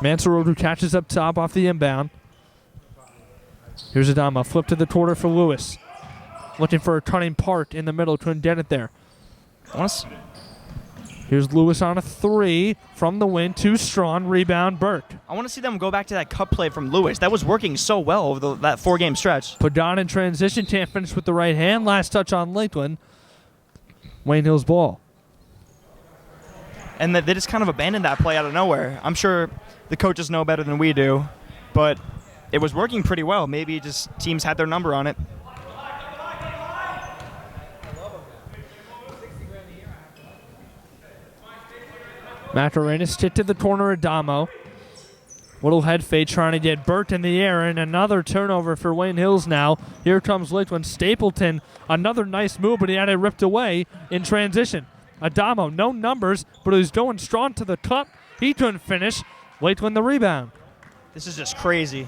Mansell who catches up top off the inbound. Here's Adama. Flip to the quarter for Lewis. Looking for a turning Park in the middle. Couldn't get it there. Here's Lewis on a 3 from the wing. Too strong. Rebound, Burke. I want to see them go back to that cut play from Lewis. That was working so well over that 4-game stretch. Padan in transition. Can't finish with the right hand. Last touch on Lakeland. Wayne Hills ball. And they just kind of abandoned that play out of nowhere. I'm sure the coaches know better than we do, but it was working pretty well. Maybe just teams had their number on it. Macarenas stick to the corner of Adamo. Little head fake trying to get Burt in the air, and another turnover for Wayne Hills now. Here comes Lakeland. Stapleton, another nice move, but he had it ripped away in transition. Adamo, no numbers, but he's going strong to the cup. He couldn't finish. Lakeland the rebound. This is just crazy.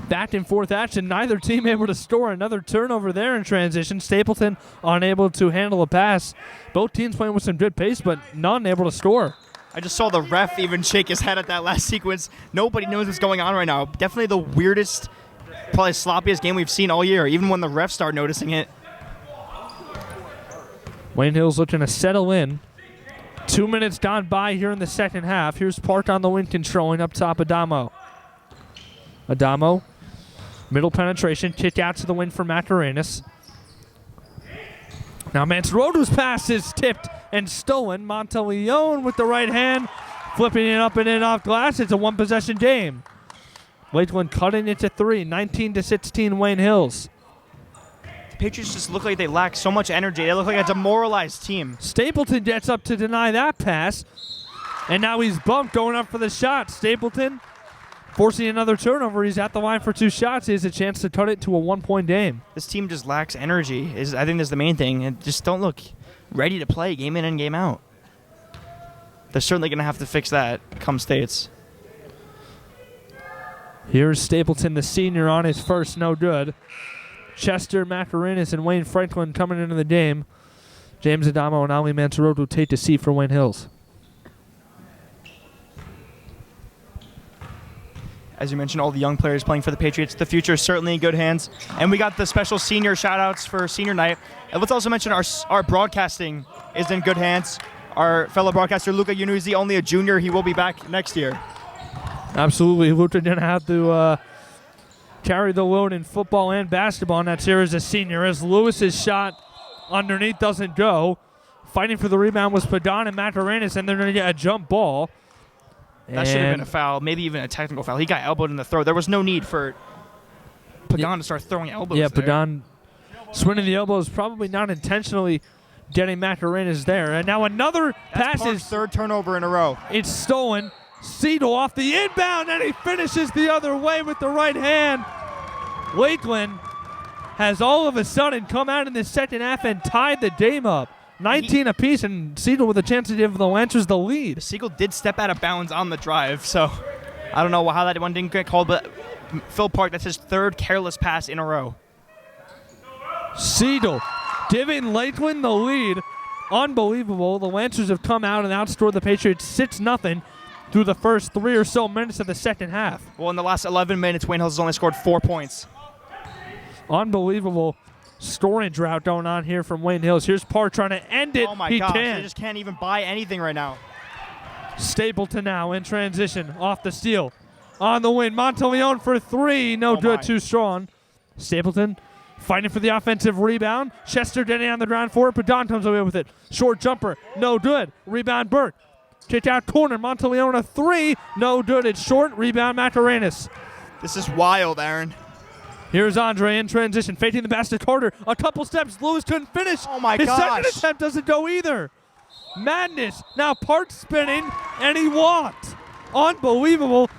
Back and forth action. Neither team able to score. Another turnover there in transition. Stapleton unable to handle a pass. Both teams playing with some good pace, but none able to score. I just saw the ref even shake his head at that last sequence. Nobody knows what's going on right now. Definitely the weirdest, probably sloppiest game we've seen all year, even when the refs start noticing it. Wayne Hills looking to settle in. 2 minutes gone by here in the second half. Here's Park on the wing controlling up top Adamo. Adamo, middle penetration, kick out to the wing for Macarenas. Now Mansrodo's pass is tipped and stolen. Monteleone with the right hand, flipping it up and in off glass. It's a one-possession game. Lakeland cutting it to 3, 19-16 Wayne Hills. The Patriots just look like they lack so much energy. They look like a demoralized team. Stapleton gets up to deny that pass, and now he's bumped going up for the shot. Stapleton forcing another turnover. He's at the line for 2 shots. He has a chance to cut it to a 1-point game. This team just lacks energy. I think that's the main thing. And just don't look ready to play game in and game out. They're certainly going to have to fix that come states. Here's Stapleton, the senior, on his first, no good. Chester Macarinis and Wayne Franklin coming into the game. James Adamo and Ali Mansour rotate to C for Wayne Hills. As you mentioned, all the young players playing for the Patriots. The future is certainly in good hands. And we got the special senior shout-outs for senior night. And let's also mention our broadcasting is in good hands. Our fellow broadcaster, Luca Yannuzzi, only a junior. He will be back next year. Absolutely. Luca didn't have to carry the load in football and basketball next year as a senior. As Lewis's shot underneath doesn't go. Fighting for the rebound was Padan and Macarinis, and they're going to get a jump ball. That should have been a foul, maybe even a technical foul. He got elbowed in the throat. There was no need for Padan to start throwing elbows. Yeah, there. Padan swinging the elbows, probably not intentionally getting Macarinis there. And now another pass is third turnover in a row. It's stolen. Seidel off the inbound, and he finishes the other way with the right hand. Lakeland has all of a sudden come out in the second half and tied the game up. 19 apiece, and Siegel with a chance to give the Lancers the lead. Siegel did step out of bounds on the drive, so I don't know how that one didn't get called, but Phil Park, that's his third careless pass in a row. Siegel giving Lakeland the lead. Unbelievable. The Lancers have come out and outscored the Patriots 6-0 through the first 3 or so minutes of the second half. Well, in the last 11 minutes, Wayne Hills has only scored 4 points. Unbelievable scoring drought going on here from Wayne Hills. Here's Parr trying to end it. Oh my He gosh, can't. they just can't even buy anything right now. Stapleton now in transition, off the steal. On the wing, Monteleone for 3. No good, too strong. Stapleton fighting for the offensive rebound. Chester getting on the ground for it. Padan comes away with it. Short jumper, no good. Rebound Burke. Kick out corner, Monteleone a 3. No good, it's short. Rebound Macarinis. This is wild, Aaron. Here's Andre in transition, faking the basket. Carter, a couple steps. Lewis couldn't finish. Oh my His gosh. second attempt doesn't go either. Madness. Now Park spinning, and he walked. Unbelievable.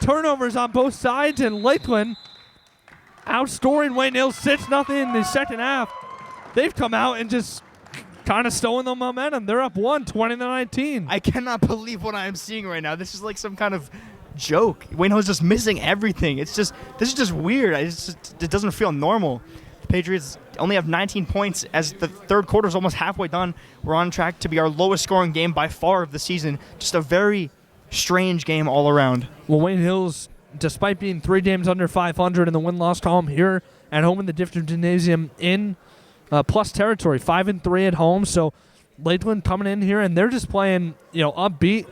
Turnovers on both sides, and Lakeland outscoring Wayne Hills 6-0 in the second half. They've come out and just kind of stolen the momentum. They're up 20-19. I cannot believe what I am seeing right now. This is like some kind of joke. Wayne Hills just missing everything. This is just weird. It doesn't feel normal. The Patriots only have 19 points as the third quarter is almost halfway done. We're on track to be our lowest scoring game by far of the season. Just a very strange game all around. Well, Wayne Hills, despite being 3 games under 500 in the win-loss column here at home in the District Gymnasium in plus territory, 5-3 at home. So Lakeland coming in here and they're just playing, upbeat.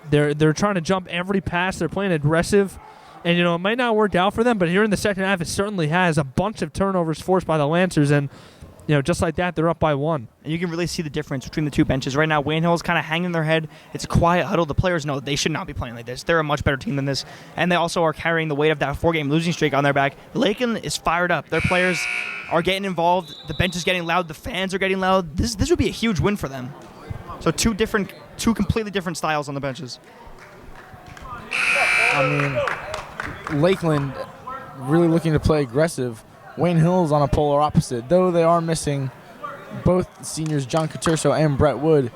They're trying to jump every pass. They're playing aggressive. And, it might not work out for them, but here in the second half, it certainly has. A bunch of turnovers forced by the Lancers, and, just like that, they're up by 1. And you can really see the difference between the two benches. Right now, Wayne Hill's kind of hanging their head. It's a quiet huddle. The players know they should not be playing like this. They're a much better team than this. And they also are carrying the weight of that 4-game losing streak on their back. Lakeland is fired up. Their players are getting involved. The bench is getting loud. The fans are getting loud. This would be a huge win for them. So two completely different styles on the benches. Lakeland really looking to play aggressive. Wayne Hills on a polar opposite. Though they are missing both seniors, John Caturso and Brett Wood,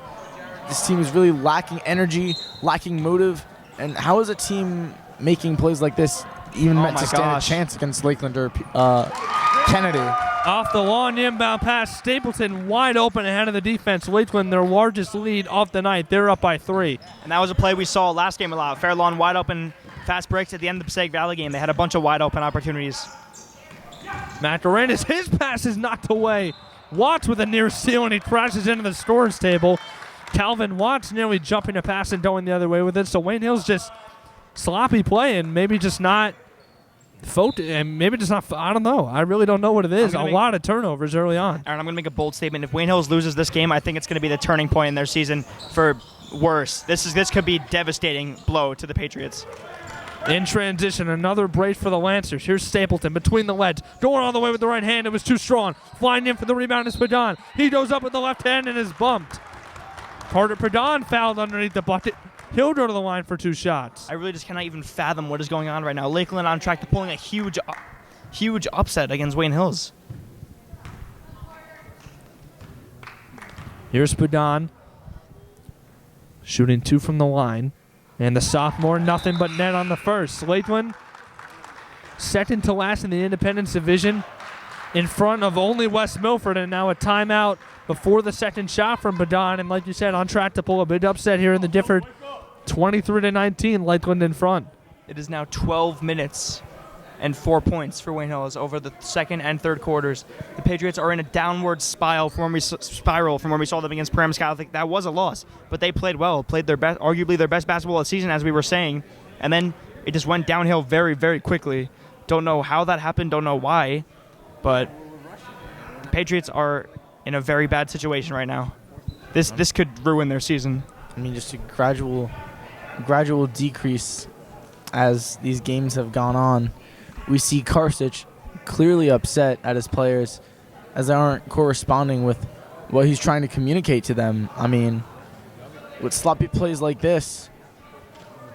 this team is really lacking energy, lacking motive. And how is a team making plays like this even meant to stand a chance against Lakeland or Kennedy? Off the long inbound pass, Stapleton wide open ahead of the defense. Lakeland, their largest lead of the night. They're up by 3. And that was a play we saw last game a lot. Fairlawn wide open, fast breaks at the end of the Passaic Valley game. They had a bunch of wide open opportunities. Macarinis, his pass is knocked away. Watts with a near steal, and he crashes into the scores table. Calvin Watts nearly jumping a pass and going the other way with it. So Wayne Hill's just sloppy play and maybe just not I don't know. I really don't know what it is. A lot of turnovers early on. Aaron, I'm going to make a bold statement. If Wayne Hills loses this game, I think it's going to be the turning point in their season for worse. This could be a devastating blow to the Patriots. In transition, another brace for the Lancers. Here's Stapleton between the legs. Going all the way with the right hand. It was too strong. Flying in for the rebound is Padan. He goes up with the left hand and is bumped. Carter Padan fouled underneath the bucket. He'll go to the line for 2 shots. I really just cannot even fathom what is going on right now. Lakeland on track to pulling a huge upset against Wayne Hills. Here's Padan shooting 2 from the line. And the sophomore, nothing but net on the first. Lakeland, second to last in the Independence Division in front of only West Milford, and now a timeout before the second shot from Badon. And like you said, on track to pull a big upset here in the Difford. 23-19, Lakeland in front. It is now 12 minutes and 4 points for Wayne Hills over the second and third quarters. The Patriots are in a downward spiral from where we saw them against Paramus Catholic. That was a loss, but they played well, played their best, arguably their best basketball of the season, as we were saying, and then it just went downhill very, very quickly. Don't know how that happened, don't know why, but the Patriots are in a very bad situation right now. This could ruin their season. I mean, just a gradual decrease as these games have gone on. We see Karsich clearly upset at his players as they aren't corresponding with what he's trying to communicate to them. I mean, with sloppy plays like this,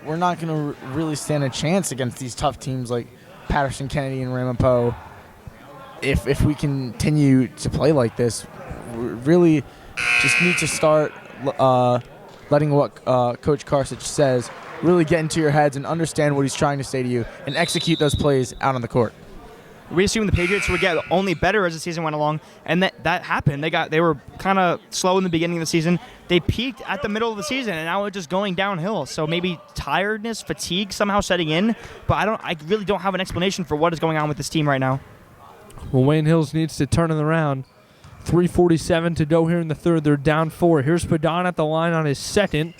we're not going to really stand a chance against these tough teams like Patterson, Kennedy, and Ramapo. If we continue to play like this, we really just need to start letting what Coach Karsich says really get into your heads and understand what he's trying to say to you and execute those plays out on the court. We assumed the Patriots would get only better as the season went along, and that happened. They were kind of slow in the beginning of the season. They peaked at the middle of the season, and now it's just going downhill. So maybe tiredness, fatigue somehow setting in, but I really don't have an explanation for what is going on with this team right now. Well, Wayne Hills needs to turn it around. 3:47 to go here in the third. They're down 4. Here's Padon at the line on his second,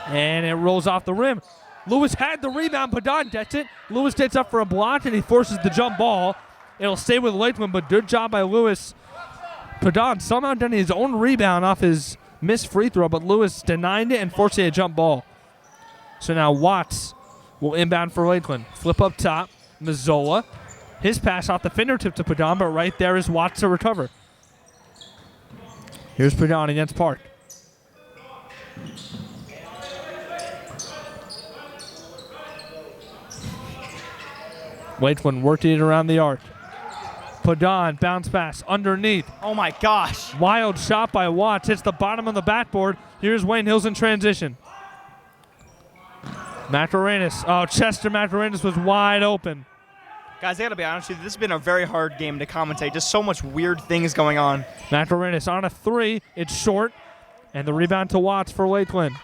and it rolls off the rim. Lewis had the rebound. Padon gets it. Lewis gets up for a block, and he forces the jump ball. It'll stay with Lakeland, but good job by Lewis. Padon somehow done his own rebound off his missed free throw, but Lewis denied it and forced a jump ball. So now Watts will inbound for Lakeland. Flip up top. Mazzola. His pass off the fingertip to Padon, but right there is Watts to recover. Here's Padon against Park. Lakeland working it around the arc. Padon, bounce pass, underneath. Oh my gosh. Wild shot by Watts, hits the bottom of the backboard. Here's Wayne Hills in transition. Macarenas. Oh, Chester Macarenas was wide open. Guys, I gotta be honest with you, this has been a very hard game to commentate. Just so much weird things going on. Macarenas on a 3, it's short, and the rebound to Watts for Lakeland.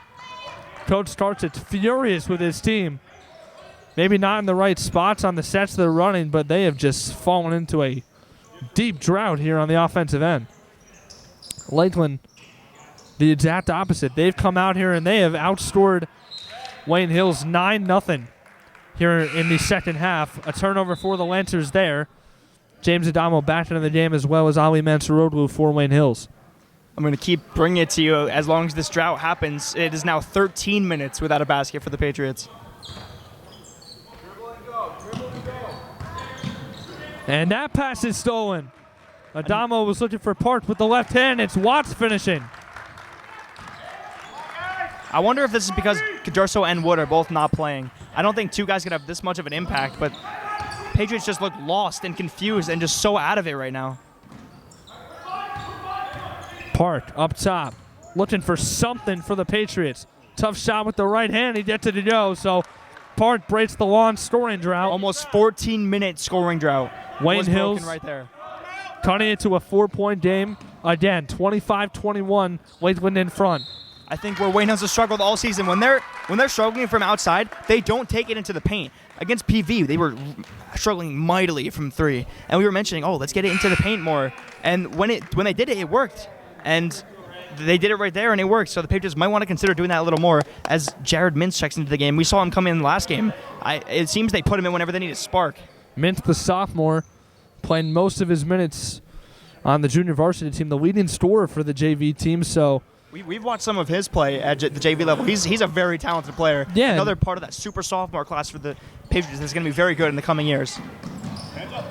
Coach starts it furious with his team. Maybe not in the right spots on the sets they're running, but they have just fallen into a deep drought here on the offensive end. Lakeland, the exact opposite. They've come out here and they have outscored Wayne Hills 9-0 here in the second half. A turnover for the Lancers there. James Adamo back into the game, as well as Ali Mansouroglu for Wayne Hills. I'm going to keep bringing it to you as long as this drought happens. It is now 13 minutes without a basket for the Patriots. And that pass is stolen. Adamo was looking for Park with the left hand. It's Watts finishing. I wonder if this is because Cadurso and Wood are both not playing. I don't think two guys could have this much of an impact, but Patriots just look lost and confused and just so out of it right now. Park up top, looking for something for the Patriots. Tough shot with the right hand. He gets it to go, so Park breaks the long scoring drought. Almost 14-minute scoring drought. Wayne Hills right there. Turning it to a 4-point game. Again, 25-21, Lakeland in front. I think where Wayne Hills has struggled all season, when they're struggling from outside, they don't take it into the paint. Against PV, they were struggling mightily from 3, and we were mentioning, let's get it into the paint more. And when they did it, it worked, and they did it right there, and it worked. So the Patriots might want to consider doing that a little more. As Jared Mintz checks into the game, we saw him come in last game. It seems they put him in whenever they need a spark. Mintz, the sophomore, playing most of his minutes on the junior varsity team, the leading scorer for the JV team. So we've watched some of his play at the JV level. He's a very talented player. Yeah. Another part of that super sophomore class for the Patriots that's going to be very good in the coming years.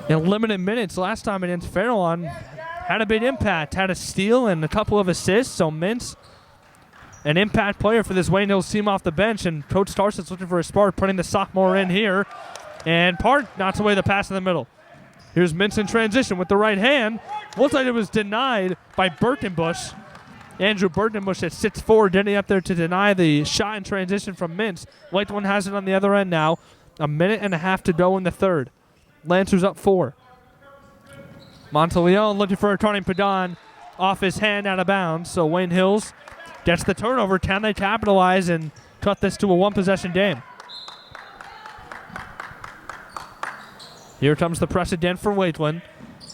In limited minutes last time against Fairlawn, had a big impact, had a steal and a couple of assists. So Mintz, an impact player for this Wayne Hills team off the bench, and Coach Starson's looking for a spark, putting the sophomore in here. And Park knocks away the pass in the middle. Here's Mintz in transition with the right hand. Looks like it was denied by Birkenbush. Andrew Birkenbush at 6'4", getting up there to deny the shot in transition from Mintz. Lakeland has it on the other end now. A minute and a half to go in the third. Lancers up 4. Monteleone looking for a turning Padon off his hand out of bounds. So Wayne Hills gets the turnover. Can they capitalize and cut this to a one-possession game? Here comes the press again for Lakeland.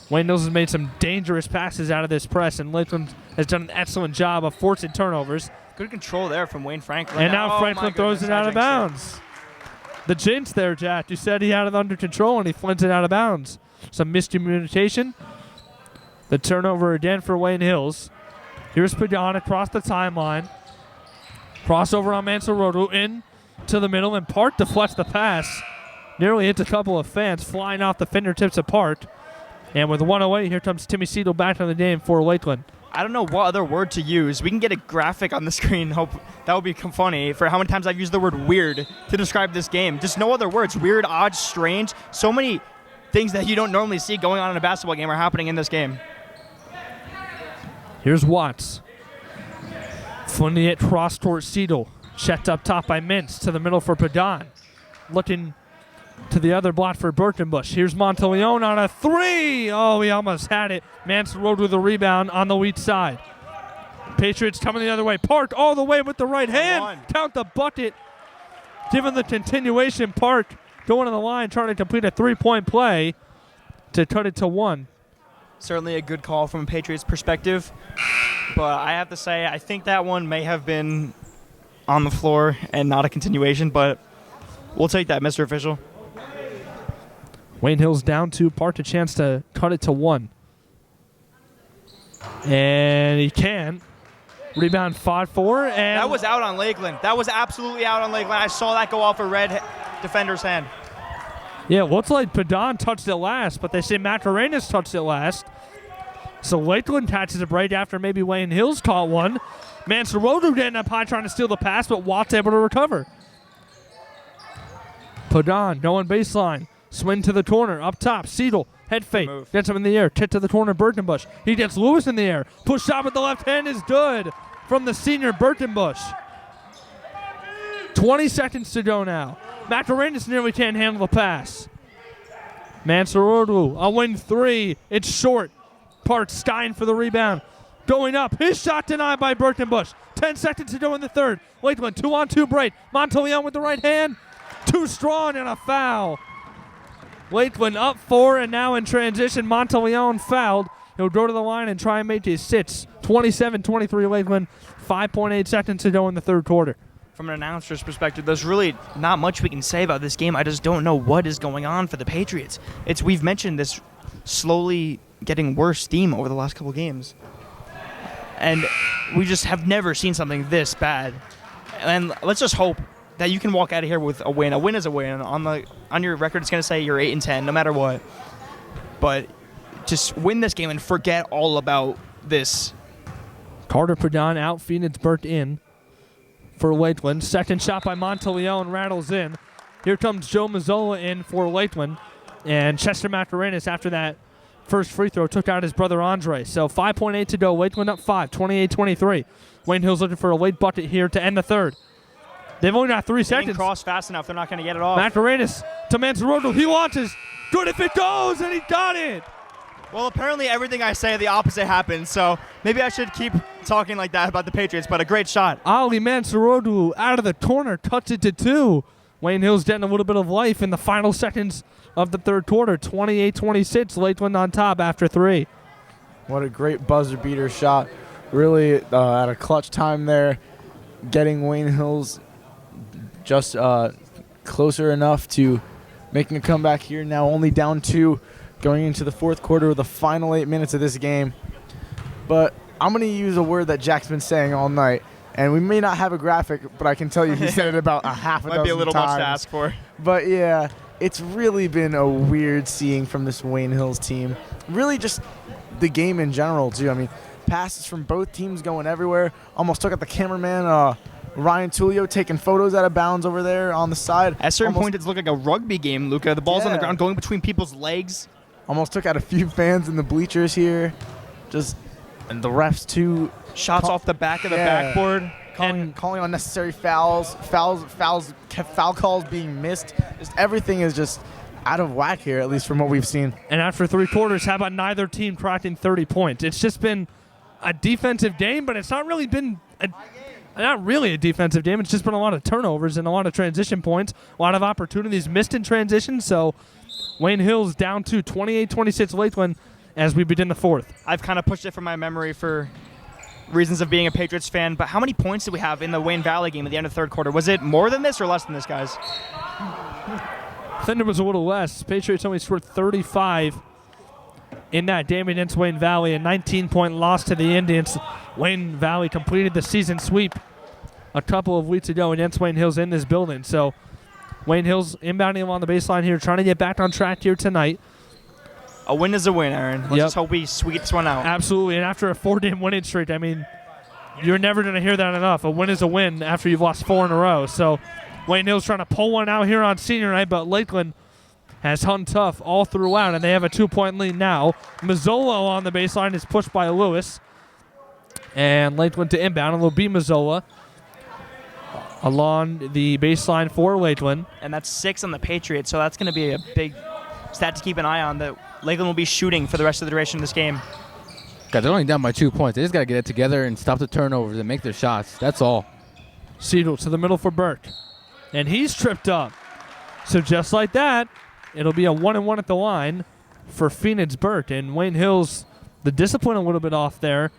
Wayne Hills has made some dangerous passes out of this press, and Lakeland has done an excellent job of forcing turnovers. Good control there from Wayne Franklin. And now Franklin throws it out of bounds. The jinx there, Jack. You said he had it under control, and he flings it out of bounds. Some miscommunication. The turnover again for Wayne Hills. Here's Padon across the timeline. Crossover on Mansarodu in to the middle, and Park deflects the pass. Nearly hits a couple of fans flying off the fingertips of Park. And with 1 away, here comes Timmy Seidel back in the game for Lakeland. I don't know what other word to use. We can get a graphic on the screen. Hope that would be funny for how many times I've used the word weird to describe this game. Just no other words. Weird, odd, strange. So many things that you don't normally see going on in a basketball game are happening in this game. Here's Watts. Funding it cross towards Seidel. Checked up top by Mintz to the middle for Padon. Looking to the other block for Burtonbush. Here's Monteleone on a three. Oh, he almost had it. Mansarodu with the rebound on the weak side. Patriots coming the other way. Park all the way with the right hand. Count the bucket. Given the continuation, Park going to the line trying to complete a three-point play to cut it to one. Certainly a good call from a Patriots perspective. But I have to say, I think that one may have been on the floor and not a continuation, but we'll take that, Mr. Official. Wayne Hills down 2, Park a chance to cut it to 1. And he can. Rebound 5-4. And that was out on Lakeland. That was absolutely out on Lakeland. I saw that go off a red defender's hand. Yeah, looks like Padon touched it last, but they say Macarenas touched it last. So Lakeland catches a break after maybe Wayne Hills caught one. Mansarodu getting up high trying to steal the pass, but Watt's able to recover. Padon going baseline. Swing to the corner, up top, Seidel, head fake, gets him in the air, tip to the corner, Burtonbush. He gets Lewis in the air, push shot with the left hand is good from the senior Burtonbush. 20 seconds to go now. Macarenas nearly can't handle the pass. Mansarodu, a win 3, it's short. Park Stein for the rebound. Going up, his shot denied by Burtonbush. 10 seconds to go in the third. Lakeland, 2-on-2 break. Monteleone with the right hand, too strong and a foul. Lakeland up 4 and now in transition. Monteleone fouled. He'll go to the line and try and make his 6. 27-23 Lakeland. 5.8 seconds to go in the third quarter. From an announcer's perspective, there's really not much we can say about this game. I just don't know what is going on for the Patriots. We've mentioned this slowly getting worse theme over the last couple games. And we just have never seen something this bad. And let's just hope that you can walk out of here with a win. A win is a win. On your record, it's going to say you're 8-10, no matter what. But just win this game and forget all about this. Carter Padon out, Phoenix Burke in for Lakeland. Second shot by Monteleone rattles in. Here comes Joe Mazzola in for Lakeland. And Chester Macarenas, after that first free throw, took out his brother Andre. So 5.8 to go. Lakeland up 5, 28-23. Wayne Hills looking for a late bucket here to end the third. They've only got 3 seconds. They didn't cross fast enough. They're not going to get it off. Macarenas to Mansarodu. He launches. Good if it goes, and he got it. Well, apparently everything I say, the opposite happens. So maybe I should keep talking like that about the Patriots, but a great shot. Ali Mansarodu out of the corner, cuts it to 2. Wayne Hills getting a little bit of life in the final seconds of the third quarter. 28-26, Lakeland on top after 3. What a great buzzer beater shot. Really at a clutch time there, getting Wayne Hills just closer enough to making a comeback here. Now only down 2 going into the fourth quarter with the final 8 minutes of this game. But I'm going to use a word that Jack's been saying all night. And we may not have a graphic, but I can tell you he said it about a half a dozen times. Might be a little much to ask for. But yeah, it's really been a weird seeing from this Wayne Hills team. Really just the game in general, too. I mean, passes from both teams going everywhere. Almost took out the cameraman, Ryan Tullio, taking photos out of bounds over there on the side. At certain point, it's looking like a rugby game, Luca. The ball's on the ground, going between people's legs. Almost took out a few fans in the bleachers here. And the refs, too. Shots off the back of the backboard. Calling unnecessary fouls, foul calls being missed. Just everything is just out of whack here, at least from what we've seen. And after 3 quarters, how about neither team cracking 30 points? It's just been a defensive game, but it's not really been not really a defensive game. It's just been a lot of turnovers and a lot of transition points, a lot of opportunities missed in transition. So Wayne Hills down to 28-26 Lakeland as we begin the fourth. I've kind of pushed it from my memory for reasons of being a Patriots fan, but how many points did we have in the Wayne Valley game at the end of the third quarter? Was it more than this or less than this, guys? I think it was a little less. Patriots only scored 35 in that game against Wayne Valley, a 19-point loss to the Indians. Wayne Valley completed the season sweep a couple of weeks ago against Wayne Hills in this building. So Wayne Hills inbounding along the baseline here, trying to get back on track here tonight. A win is a win, Aaron. Let's just hope we squeak this one out. Absolutely, and after a 4-game winning streak, I mean, you're never going to hear that enough. A win is a win after you've lost 4 in a row. So Wayne Hills trying to pull one out here on senior night, but Lakeland has hung tough all throughout, and they have a 2-point lead now. Mazzolo on the baseline is pushed by Lewis. And Lakeland to inbound, and it'll be Mazzola along the baseline for Lakeland. And that's 6 on the Patriots, so that's going to be a big stat to keep an eye on, that Lakeland will be shooting for the rest of the duration of this game. God, they're only down by 2 points. They just got to get it together and stop the turnovers and make their shots. That's all. Seidel to the middle for Burke. And he's tripped up. So just like that, it'll be a 1-and-1 at the line for Phoenix Burke. And Wayne Hills, the discipline a little bit off there.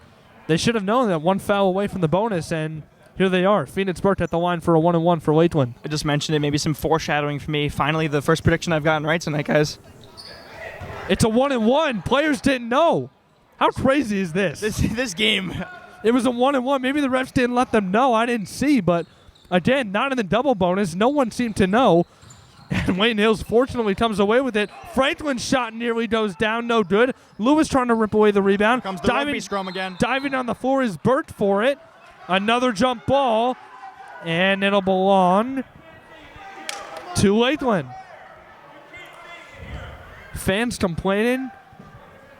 They should have known that 1 foul away from the bonus, and here they are. Phoenix Burke at the line for a 1-and-1 for Lakeland. I just mentioned it, maybe some foreshadowing for me. Finally, the first prediction I've gotten right tonight, guys. It's a 1-and-1. Players didn't know. How crazy is this? This game. It was a 1-and-1. Maybe the refs didn't let them know. I didn't see, but again, not in the double bonus. No one seemed to know. And Wayne Hills fortunately comes away with it. Franklin's shot nearly goes down, no good. Lewis trying to rip away the rebound. Comes the rugby scrum again. Diving on the floor is Burt for it. Another jump ball, and it'll belong to Lakeland. Fans complaining.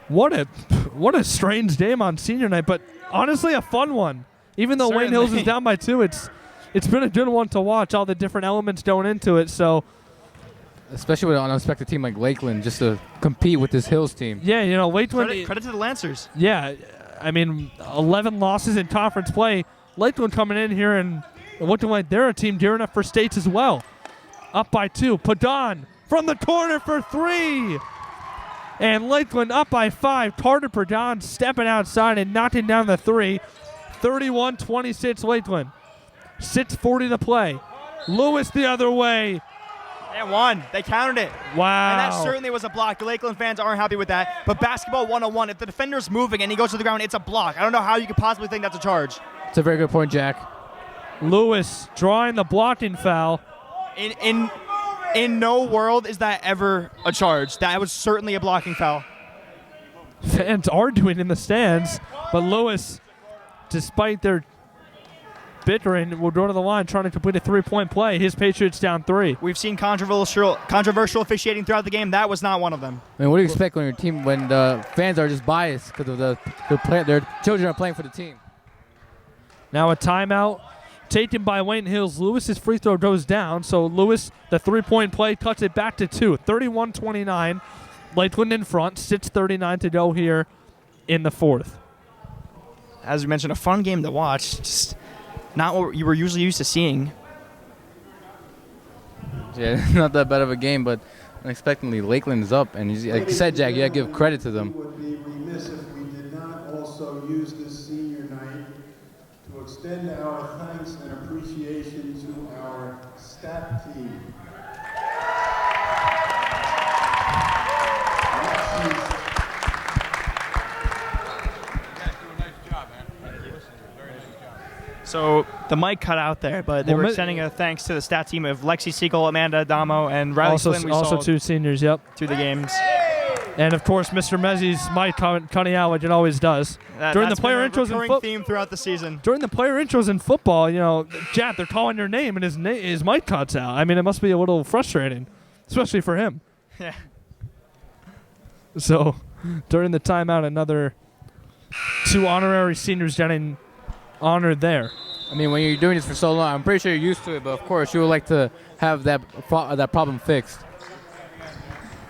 What a strange game on senior night, but honestly a fun one. Even though Wayne Hills is down by 2, it's been a good one to watch. All the different elements going into it. So, especially with an unexpected team like Lakeland, just to compete with this Hills team. Yeah, you know, Lakeland. Credit to the Lancers. Yeah, I mean, 11 losses in conference play. Lakeland coming in here and looking like they're a team gearing up for states as well. Up by 2. Padon from the corner for 3. And Lakeland up by 5. Carter Padon stepping outside and knocking down the 3. 31-26 Lakeland. 6:40 to play. Lewis the other way. And 1. They counted it. Wow. And that certainly was a block. The Lakeland fans aren't happy with that. But basketball 101, if the defender's moving and he goes to the ground, it's a block. I don't know how you could possibly think that's a charge. It's a very good point, Jack. Lewis drawing the blocking foul. In no world is that ever a charge. That was certainly a blocking foul. Fans arguing in the stands, but Lewis, despite their bickering, will go to the line trying to complete a 3-point play. His Patriots down 3. We've seen controversial officiating throughout the game. That was not one of them. I mean, what do you expect when the fans are just biased because of their children are playing for the team? Now a timeout taken by Wayne Hills. Lewis's free throw goes down, so Lewis, the 3-point play, cuts it back to 2. 31-29. Lakeland in front. 6:39 to go here in the fourth. As we mentioned, a fun game to watch. Just not what you were usually used to seeing. Yeah, not that bad of a game, but unexpectedly Lakeland is up, and like you said, Jack, you got to give credit to them. We would be remiss if we did not also use this senior night to extend our thanks and appreciation to our stat team. So the mic cut out there, but they were sending a thanks to the stat team of Lexi Siegel, Amanda Adamo, and Riley Flynn. Also 2 seniors, yep. To the games. And, of course, Mr. Mezzi's mic cutting out like it always does. During the player intros in football. Theme throughout the season. During the player intros in football, you know, Jack, they're calling your name and his mic cuts out. I mean, it must be a little frustrating, especially for him. Yeah. So, during the timeout, another 2 honorary seniors getting honored there. I mean, when you're doing this for so long, I'm pretty sure you're used to it, but of course you would like to have that problem fixed.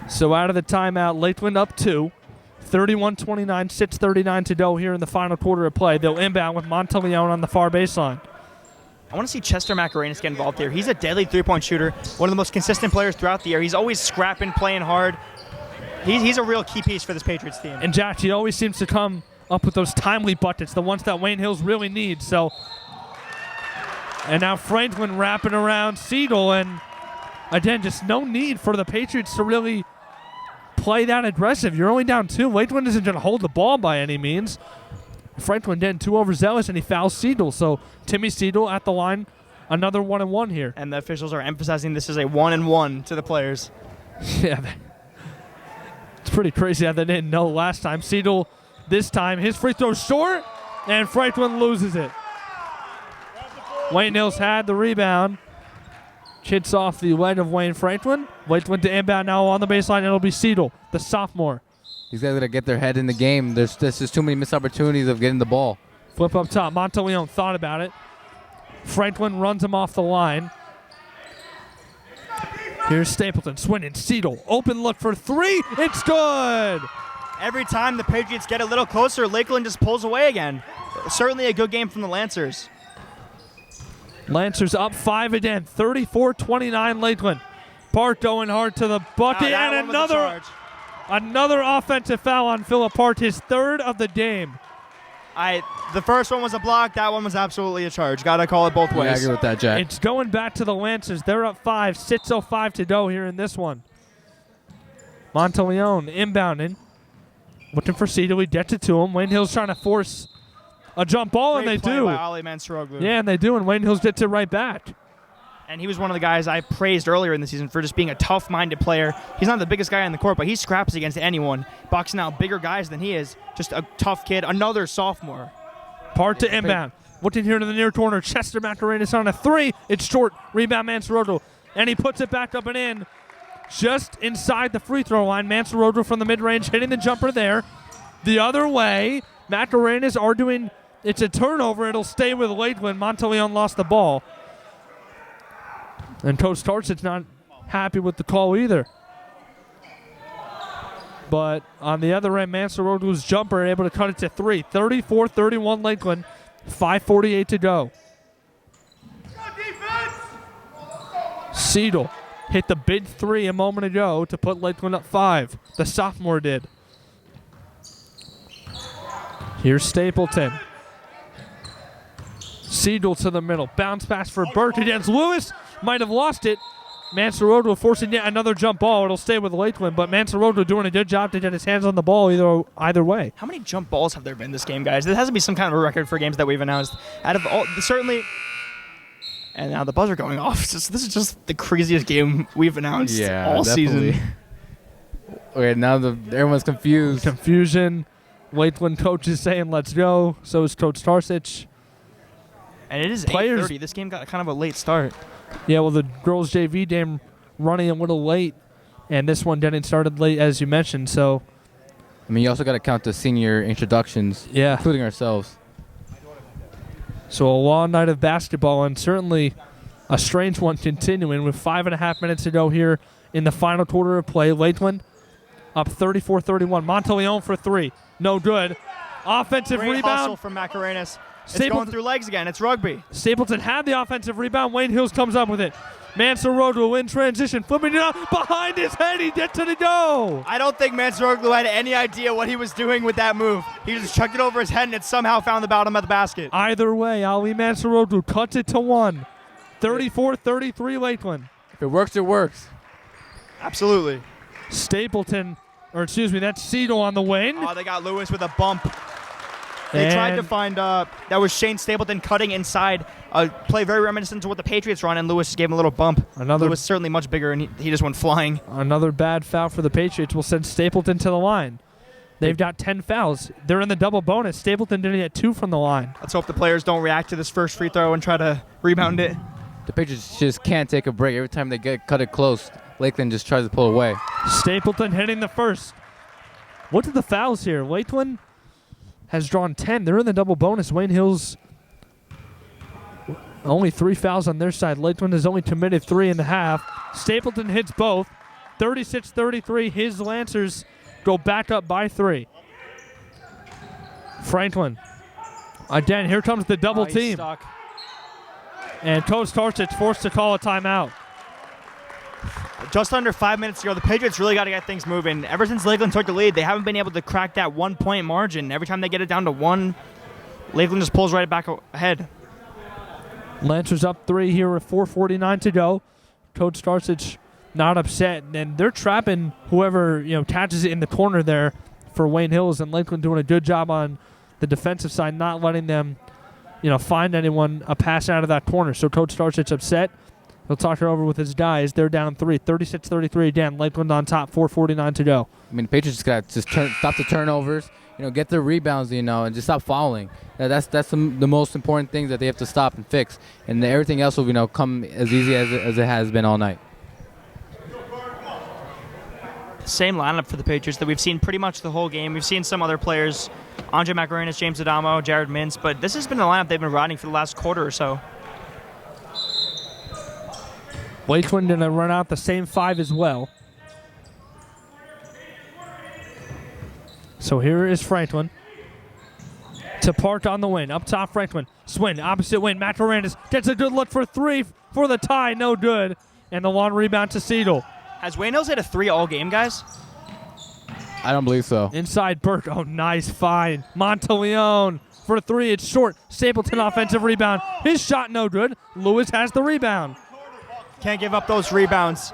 So out of the timeout, Lakeland up 2. 31-29, 6:39 to go here in the final quarter of play. They'll inbound with Monteleone on the far baseline. I want to see Chester Macarenas get involved here. He's a deadly three-point shooter, one of the most consistent players throughout the year. He's always scrapping, playing hard. He's a real key piece for this Patriots team. And Josh, he always seems to come up with those timely buckets, the ones that Wayne Hills really needs. So, and now Franklin wrapping around Seidel, and again, just no need for the Patriots to really play that aggressive. You're only down 2. Lakeland isn't going to hold the ball by any means. Franklin getting too overzealous, and he fouls Seidel. So Timmy Seidel at the line, another 1-and-1 here. And the officials are emphasizing this is a 1-and-1 to the players. Yeah, it's pretty crazy how they didn't know last time. Seidel, this time, his free throw short, and Franklin loses it. Wayne Hills had the rebound. Hits off the leg of Wayne Franklin. Lakeland to inbound now on the baseline. It'll be Seidel, the sophomore. These guys got to get their head in the game. There's just too many missed opportunities of getting the ball. Flip up top. Monteleone thought about it. Franklin runs him off the line. Here's Stapleton swinging. Seidel, open look for 3. It's good. Every time the Patriots get a little closer, Lakeland just pulls away again. Certainly a good game from the Lancers. Lancers up 5 again. 34-29 Lakeland. Park going hard to the bucket, and another offensive foul on Philip Park, his 3rd of the game. The first one was a block. That one was absolutely a charge. Got to call it both ways. Yeah, I agree with that, Jack. It's going back to the Lancers. They're up 5. 6:05 to go here in this one. Monteleone inbounding. Looking for Seidel. He gets it to him. Wayne Hill's trying to force a jump ball, Great and they play do. by Ali Mansuroglu. Yeah, and they do, and Wayne Hills gets it right back. And he was one of the guys I praised earlier in the season for just being a tough-minded player. He's not the biggest guy on the court, but he scraps against anyone, boxing out bigger guys than he is. Just a tough kid. Another sophomore. Part to inbound. Looking here to the near corner. Chester Macarenas on a 3. It's short. Rebound Mansuroglu. And he puts it back up and in. Just inside the free throw line. Mansuroglu from the mid-range hitting the jumper there. The other way. Macarenas are doing... It's a turnover. It'll stay with Lakeland. Monteleone lost the ball. And Coach Tarsic's not happy with the call either. But on the other end, Mansuroglu's jumper able to cut it to 3. 34-31 Lakeland. 5:48 to go. Seidel hit the big 3 a moment ago to put Lakeland up 5. The sophomore did. Here's Stapleton. Seidel to the middle. Bounce pass for Burke against Lewis. Might have lost it. Mansuroglu forcing yet another jump ball. It'll stay with Lakeland, but Mansuroglu doing a good job to get his hands on the ball either way. How many jump balls have there been this game, guys? There has to be some kind of a record for games that we've announced. Out of all, certainly. And now the buzzer going off. This is just the craziest game we've announced all definitely. season. Okay, now everyone's confused. Confusion. Lakeland coach is saying, let's go. So is Coach Tarsic. And it is Players- 8:30. This game got kind of a late start. Yeah, well, the girls' JV game running a little late, and this one didn't started late, as you mentioned. So, I mean, you also got to count the senior introductions, yeah. including ourselves. So a long night of basketball, and certainly a strange one continuing with 5.5 minutes to go here in the final quarter of play. Lakeland up 34-31. Monteleone for 3. No good. Offensive Great rebound. hustle from Macarenas. It's Stapleton- going through legs again. It's rugby. Stapleton had the offensive rebound. Wayne Hills comes up with it. Mansuroglu in transition, flipping it up behind his head. He gets to the go. I don't think Mansuroglu had any idea what he was doing with that move. He just chucked it over his head and it somehow found the bottom of the basket. Either way, Ali Mansuroglu cuts it to 1. 34-33 Lakeland. If it works, it works. Absolutely. Stapleton, or excuse me, that's Seidel on the wing. Oh, they got Lewis with a bump. They tried to find, that was Shane Stapleton cutting inside. A play very reminiscent to what the Patriots run, and Lewis just gave him a little bump. Lewis certainly much bigger, and he just went flying. Another bad foul for the Patriots will send Stapleton to the line. They've got 10 fouls. They're in the double bonus. Stapleton didn't get 2 from the line. Let's hope the players don't react to this first free throw and try to rebound it. The Patriots just can't take a break. Every time they cut it close, Lakeland just tries to pull away. Stapleton hitting the first. Look at the fouls here. Lakeland has drawn 10. They're in the double bonus. Wayne Hills only 3 fouls on their side. Lakeland has only committed 3.5. Stapleton hits both. 36-33. His Lancers go back up by 3. Franklin. Again, here comes the double He's team. stuck. And Coach Tarchich forced to call a timeout. Just under 5 minutes ago, the Patriots really got to get things moving. Ever since Lakeland took the lead, they haven't been able to crack that 1-point margin. Every time they get it down to 1, Lakeland just pulls right back ahead. Lancers up 3 here with 4:49 to go. Coach Tarchich not upset, and they're trapping whoever catches it in the corner there for Wayne Hills, and Lakeland doing a good job on the defensive side, not letting them find anyone a pass out of that corner. So Coach Tarchich upset. He'll talk it over with his guys. They're down 3, 36-33 again. Lakeland on top, 4:49 to go. I mean, the Patriots just got to stop the turnovers, get their rebounds, and just stop fouling. That's the most important things that they have to stop and fix, and everything else will come as easy as it has been all night. Same lineup for the Patriots that we've seen pretty much the whole game. We've seen some other players, Andre Macarenas, James Adamo, Jared Mintz, but this has been the lineup they've been riding for the last quarter or so. Lakeland going to run out the same 5 as well. So here is Franklin. To Park on the wing. Up top, Franklin. Swing, opposite wing. Matt Hernandez gets a good look for 3 for the tie. No good. And the long rebound to Seidel. Has Wayne Hills hit a 3 all game, guys? I don't believe so. Inside Burke. Oh, nice find. Monteleone for 3. It's short. Stapleton offensive rebound. His shot no good. Lewis has the rebound. Can't give up those rebounds.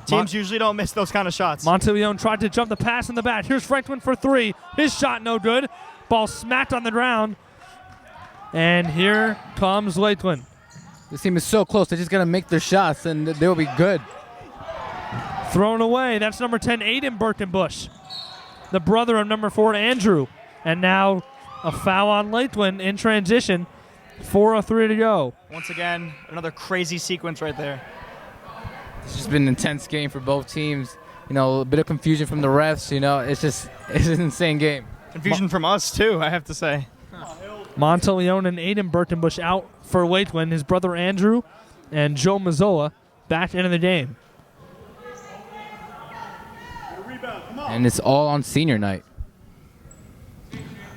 Teams usually don't miss those kind of shots. Monteleone tried to jump the pass in the back. Here's Franklin for 3. His shot no good. Ball smacked on the ground. And here comes Lakeland. This team is so close. They just got to make their shots, and they will be good. Thrown away. That's number 10, Aiden Birkenbush, the brother of number 4, Andrew. And now a foul on Lakeland in transition. 4:03 to go. Once again, another crazy sequence right there. It's just been an intense game for both teams. A bit of confusion from the refs. It's an insane game. Confusion from us, too, I have to say. Monteleone and Aiden Birkenbush out for Lakeland. His brother Andrew and Joe Mazzola back into the game. And it's all on senior night.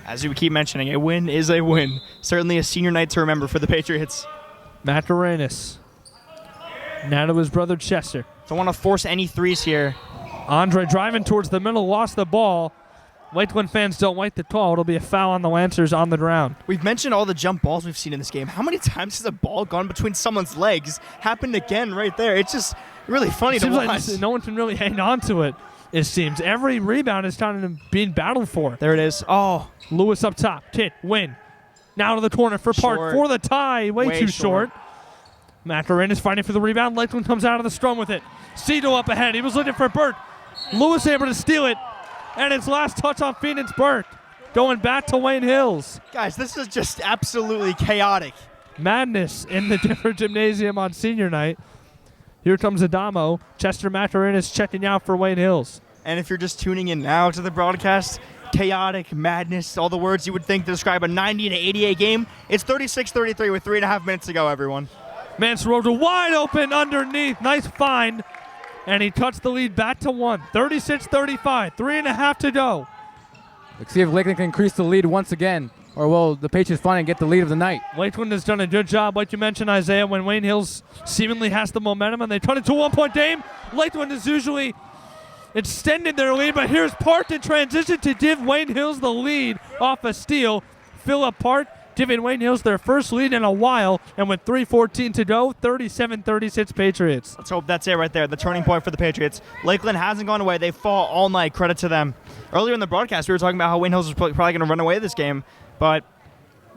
As you keep mentioning, a win is a win. Certainly a senior night to remember for the Patriots. Macarenas. Now to his brother Chester. Don't want to force any threes here. Andre driving towards the middle, lost the ball. Lakeland fans don't like the call. It'll be a foul on the Lancers on the ground. We've mentioned all the jump balls we've seen in this game. How many times has a ball gone between someone's legs? Happened again right there. It's just really funny to watch. Like no one can really hang on to it, it seems. Every rebound is kind of being battled for. There it is. Oh. Lewis up top. Kid, win. Now to the corner for Park Short. for the tie. Way too short. Macarenas is fighting for the rebound. Lakeland comes out of the scrum with it. Cito up ahead. He was looking for Burke. Lewis able to steal it. And its last touch on Phoenix Burke. Going back to Wayne Hills. Guys, this is just absolutely chaotic. Madness in the different gymnasium on senior night. Here comes Adamo. Chester Macarenas checking out for Wayne Hills. And if you're just tuning in now to the broadcast, chaotic, madness, all the words you would think to describe a 90 to 88 game. It's 36-33 with 3.5 minutes to go, everyone. Mansaroja wide open underneath. Nice find. And he cuts the lead back to 1. 36-35. 3.5 to go. Let's see if Lakeland can increase the lead once again. Or will the Patriots finally get the lead of the night? Lakeland has done a good job, like you mentioned, Isaiah, when Wayne Hills seemingly has the momentum and they turn it to a one-point game. Lakeland has usually extended their lead, but here's Park in transition to give Wayne Hills the lead off a steal. Philip Park giving Wayne Hills their first lead in a while, and with 3:14 to go, 37-36 Patriots. Let's hope that's it right there, the turning point for the Patriots. Lakeland hasn't gone away. They fought all night. Credit to them. Earlier in the broadcast, we were talking about how Wayne Hills was probably going to run away this game, but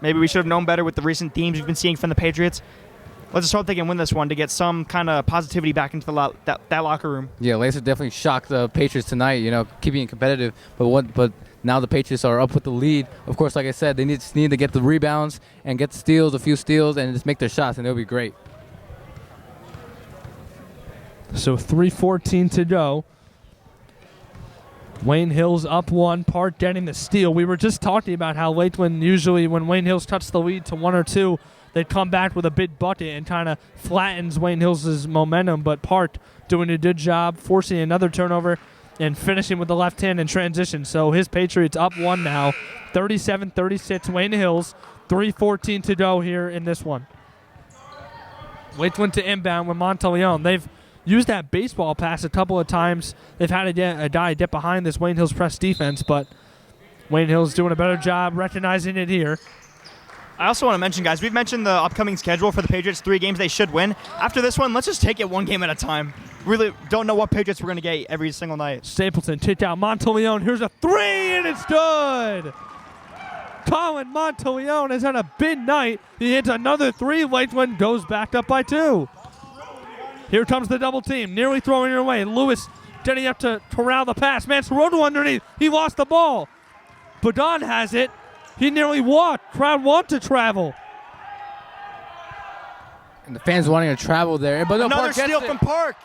maybe we should have known better with the recent themes we've been seeing from the Patriots. Let's just hope they can win this one to get some kind of positivity back into that locker room. Yeah, Lacer definitely shocked the Patriots tonight, keeping it competitive. But now the Patriots are up with the lead. Of course, like I said, they need to get the rebounds and get steals, a few steals, and just make their shots, and they'll be great. So 3:14 to go. Wayne Hills up 1, Park getting the steal. We were just talking about how Lakeland usually, when Wayne Hills cuts the lead to 1 or 2, they'd come back with a big bucket and kind of flattens Wayne Hills' momentum. But Park doing a good job, forcing another turnover and finishing with the left hand in transition. So his Patriots up 1 now, 37-36 Wayne Hills, 3:14 to go here in this one. Lakeland to inbound with Monteleone. They've used that baseball pass a couple of times. They've had a guy get behind this Wayne Hills press defense, but Wayne Hills doing a better job recognizing it here. I also want to mention, guys, we've mentioned the upcoming schedule for the Patriots, 3 games they should win. After this one, let's just take it 1 game at a time. Really don't know what Patriots we're going to get every single night. Stapleton kicked out Monteleone. Here's a 3, and it's good. Colin Monteleone has had a big night. He hits another 3. Lakeland goes back up by 2. Here comes the double team, nearly throwing it away. Lewis getting up to corral the pass. Mansaroto underneath. He lost the ball. Badon has it. He nearly walked. Crowd want to travel. And the fans wanting to travel there. But another steal from Park.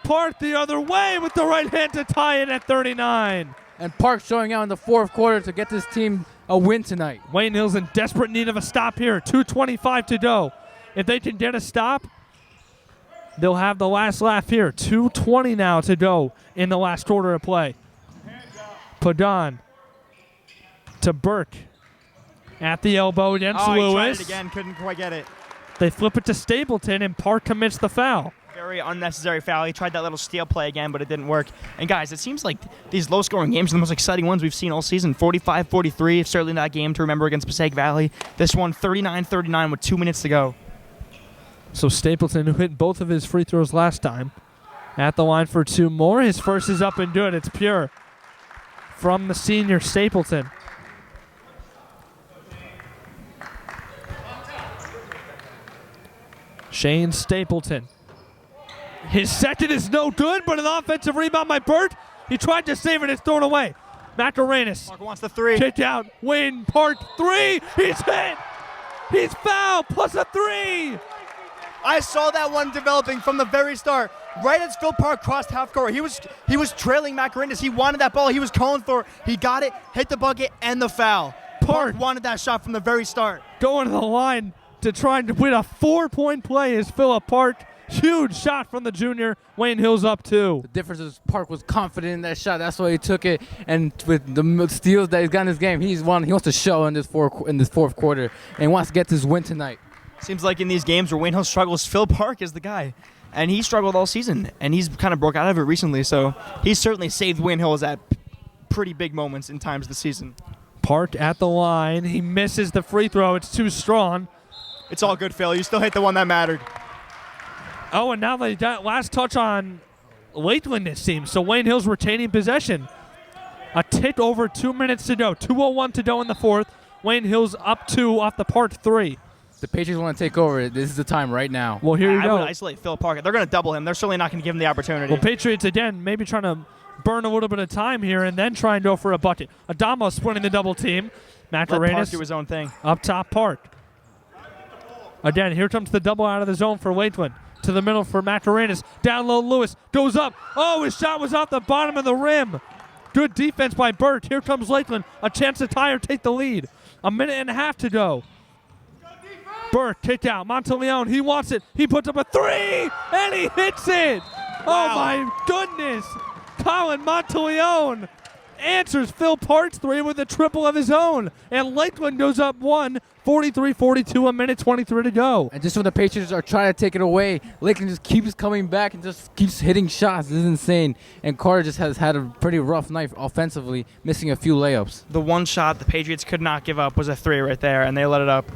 Park the other way with the right hand to tie it at 39. And Park showing out in the 4th quarter to get this team a win tonight. Wayne Hills in desperate need of a stop here. 2:25 to go. If they can get a stop, they'll have the last laugh here. 2:20 now to go in the last quarter of play. Padon to Burke at the elbow against Lewis. He tried it again, couldn't quite get it. They flip it to Stapleton, and Park commits the foul. Very unnecessary foul. He tried that little steal play again, but it didn't work. And guys, it seems like these low-scoring games are the most exciting ones we've seen all season. 45-43, certainly that game to remember against Passaic Valley. This one, 39-39 with 2 minutes to go. So Stapleton, who hit both of his free throws last time, at the line for 2 more. His first is up and good. It's pure from the senior Stapleton. Shane Stapleton. His second is no good, but an offensive rebound by Burt. He tried to save it. It's thrown away. Macarenas. Park wants the 3. Kicked out. Wayne Park 3. He's hit. He's fouled. Plus a 3. I saw that one developing from the very start. Right as Phil Park crossed half court, he was trailing Macarenas. He wanted that ball. He was calling for it. He got it, hit the bucket, and the foul. Park wanted that shot from the very start. Going to the line to try to win a 4-point play is Philip Park. Huge shot from the junior. Wayne Hills up 2. The difference is Park was confident in that shot. That's why he took it. And with the steals that he's got in this game, he wants to show in this 4th quarter and wants to get this win tonight. Seems like in these games where Wayne Hills struggles, Phil Park is the guy. And he struggled all season, and he's kind of broke out of it recently. So he's certainly saved Wayne Hills at pretty big moments in times this season. Park at the line. He misses the free throw. It's too strong. It's all good, Phil. You still hit the one that mattered. Oh, and now they got last touch on Lakeland, it seems. So Wayne Hills retaining possession. A tick over 2 minutes to go. 2:01 to go in the 4th. Wayne Hills up 2 off the Park 3. The Patriots want to take over. This is the time right now. Well, here you go. I would isolate Phil Park. They're going to double him. They're certainly not going to give him the opportunity. Well, Patriots, again, maybe trying to burn a little bit of time here and then try and go for a bucket. Adamo splitting the double team. Let Park Macarenas do his own thing. up top Park. Again, here comes the double out of the zone for Lakeland. To the middle for Macarenas. Down low, Lewis goes up. Oh, his shot was off the bottom of the rim. Good defense by Burt. Here comes Lakeland. A chance to tie or take the lead. 1.5 minutes to go. Burt kicked out. Monteleone, he wants it. He puts up a 3, and he hits it. Wow. Oh, my goodness. Colin Monteleone answers Phil Park's 3 with a triple of his own. And Lakeland goes up 1, 43-42, 1:23 to go. And just when the Patriots are trying to take it away, Lakeland just keeps coming back and just keeps hitting shots. This is insane. And Carter just has had a pretty rough night offensively, missing a few layups. The one shot the Patriots could not give up was a 3 right there, and they let it up.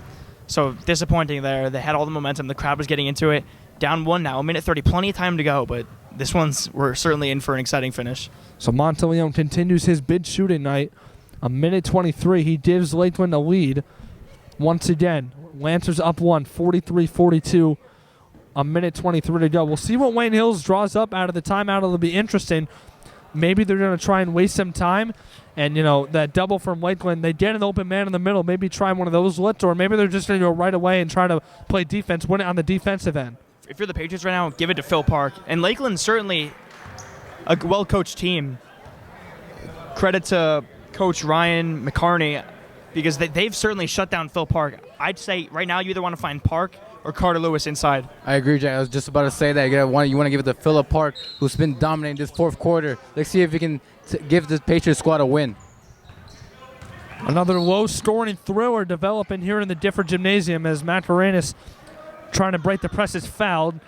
So disappointing there. They had all the momentum. The crowd was getting into it. Down 1 now, 1:30. Plenty of time to go, but this one's we're certainly in for an exciting finish. So Monteleone continues his big shooting night. 1:23. He gives Lakeland a lead. Once again, Lancers up 1, 43-42. 1:23 to go. We'll see what Wayne Hills draws up out of the timeout. It'll be interesting. Maybe they're going to try and waste some time. And, that double from Lakeland, they get an open man in the middle, maybe try one of those looks, or maybe they're just going to go right away and try to play defense, win it on the defensive end. If you're the Patriots right now, give it to Phil Park. And Lakeland's certainly a well-coached team. Credit to Coach Ryan McCarney. because they've certainly shut down Phil Park. I'd say right now you either want to find Park or Carter Lewis inside. I agree, Jack. I was just about to say that. You want to give it to Phillip Park, who's been dominating this fourth quarter. Let's see if he can give the Patriots squad a win. Another low-scoring thriller developing here in the different gymnasium as Macarenas trying to break the press is fouled.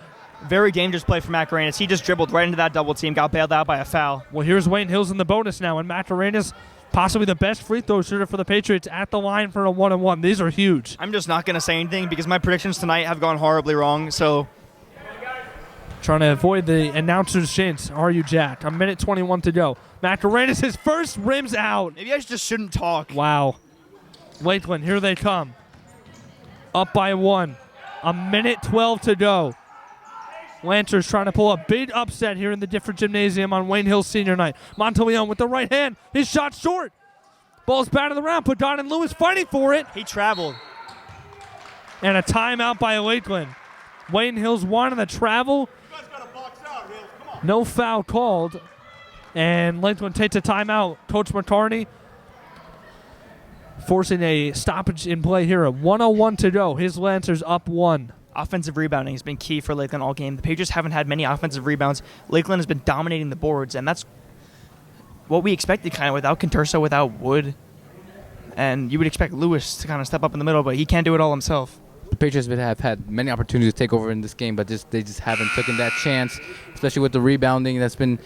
Very dangerous play for Macarenas. He just dribbled right into that double team, got bailed out by a foul. Well, here's Wayne Hills in the bonus now, and Macarenas possibly the best free throw shooter for the Patriots at the line for a 1-on-1. These are huge. I'm just not going to say anything because my predictions tonight have gone horribly wrong, so... Trying to avoid the announcer's chance. Are you jacked? A minute 21 to go. Macarenas, his first rims out. Maybe I just shouldn't talk. Wow. Lakeland, here they come. Up by 1. A minute 12 to go. Lancers trying to pull a big upset here in the different gymnasium on Wayne Hills Senior Night. Monteleone with the right hand. His shot short. Ball's batted around. Padon and Lewis fighting for it. He traveled. And a timeout by Lakeland. Wayne Hills won on the travel. No foul called. And Lakeland takes a timeout. Coach McCartney forcing a stoppage in play here. A 1:01 to go. His Lancers up 1. Offensive rebounding has been key for Lakeland all game. The Patriots haven't had many offensive rebounds. Lakeland has been dominating the boards, and that's what we expected kind of without Conturso, without Wood. And you would expect Lewis to kind of step up in the middle, but he can't do it all himself. The Patriots have had many opportunities to take over in this game, but they just haven't taken that chance, especially with the rebounding that's been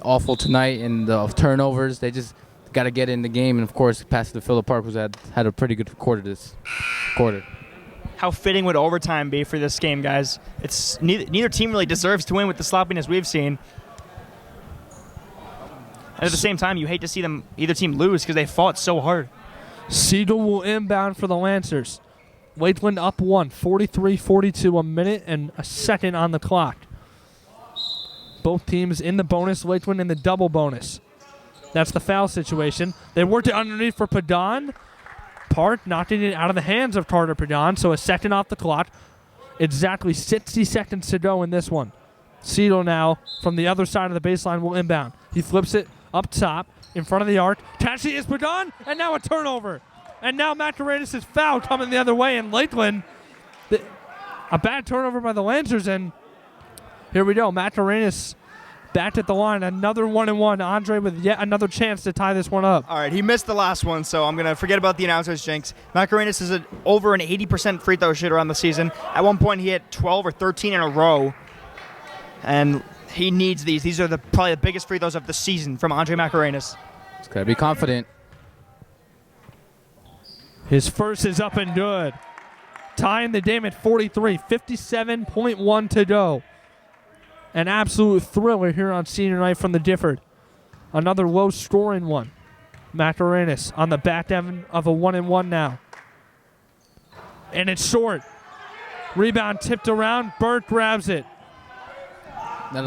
awful tonight and the turnovers. They just got to get in the game, and of course pass it to Phillip Park, who's had a pretty good quarter this quarter. How fitting would overtime be for this game, guys? It's neither team really deserves to win with the sloppiness we've seen. And at the same time, you hate to see either team lose because they fought so hard. Siegel will inbound for the Lancers. Lakeland up 1, 43-42, a minute and a second on the clock. Both teams in the bonus, Lakeland in the double bonus. That's the foul situation. They worked it underneath for Padon. Park knocking it out of the hands of Carter Padon, so a second off the clock. Exactly 60 seconds to go in this one. Siegel now from the other side of the baseline will inbound. He flips it up top in front of the arc. Catching is Padon, and now a turnover. And now Macarenas' foul coming the other way, and Lakeland, a bad turnover by the Lancers, and here we go. Macarenas back at the line, another 1-and-1. Andre with yet another chance to tie this one up. All right, he missed the last one, so I'm going to forget about the announcer's jinx. Macarenas is over an 80% free throw shooter on the season. At one point, he hit 12 or 13 in a row, and he needs these. These are probably the biggest free throws of the season from Andre Macarenas. He's got to be confident. His first is up and good. Tying the game at 43, 57.1 to go. An absolute thriller here on Senior Night from the Difford. Another low-scoring one. Macarenas on the back end of a 1-and-1 now. And it's short. Rebound tipped around. Burke grabs it. Now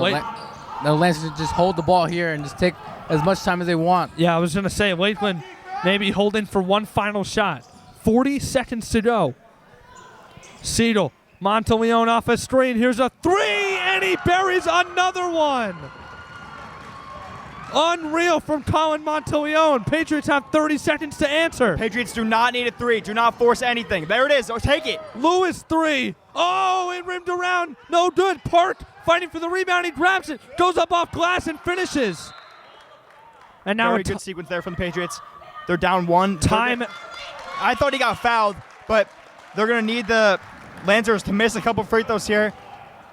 the Lancers just hold the ball here and just take as much time as they want. Yeah, I was going to say, Lakeland maybe holding for one final shot. 40 seconds to go. Siegel, Monteleone off a screen. Here's a 3, and he buries another one. Unreal from Colin Monteleone. Patriots have 30 seconds to answer. Patriots do not need a 3. Do not force anything. There it is. Take it. Lewis 3. Oh, it rimmed around. No good. Park fighting for the rebound. He grabs it. Goes up off glass and finishes. And now very good sequence there from the Patriots. They're down 1. Time. I thought he got fouled, but they're going to need the Lancers to miss a couple free throws here.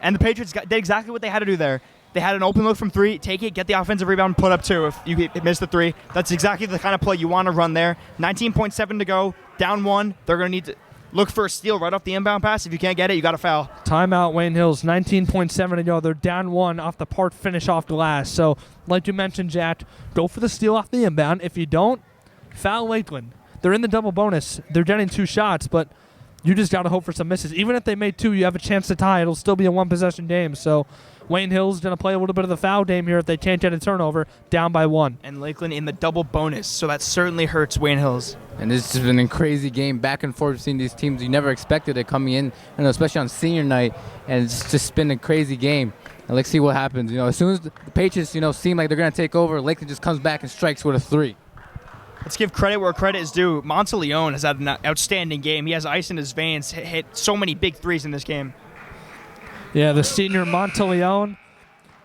And the Patriots did exactly what they had to do there. They had an open look from 3. Take it, get the offensive rebound, put up 2 if you miss the 3. That's exactly the kind of play you want to run there. 19.7 to go, down 1. They're going to need to look for a steal right off the inbound pass. If you can't get it, you got to foul. Timeout, Wayne Hills. 19.7 to go. They're down 1 off the Park finish off glass. So, like you mentioned, Jack, go for the steal off the inbound. If you don't, foul Lakeland. They're in the double bonus. They're getting 2 shots, but you just got to hope for some misses. Even if they made 2, you have a chance to tie. It'll still be a 1-possession game. So Wayne Hills going to play a little bit of the foul game here if they can't get a turnover, down by 1. And Lakeland in the double bonus, so that certainly hurts Wayne Hills. And this has been a crazy game, back and forth between these teams. You never expected it coming in, especially on Senior Night, and it's just been a crazy game. And let's see what happens. As soon as the Patriots, seem like they're going to take over, Lakeland just comes back and strikes with a 3. Let's give credit where credit is due. Monteleone has had an outstanding game. He has ice in his veins, hit so many big threes in this game. Yeah, the senior Monteleone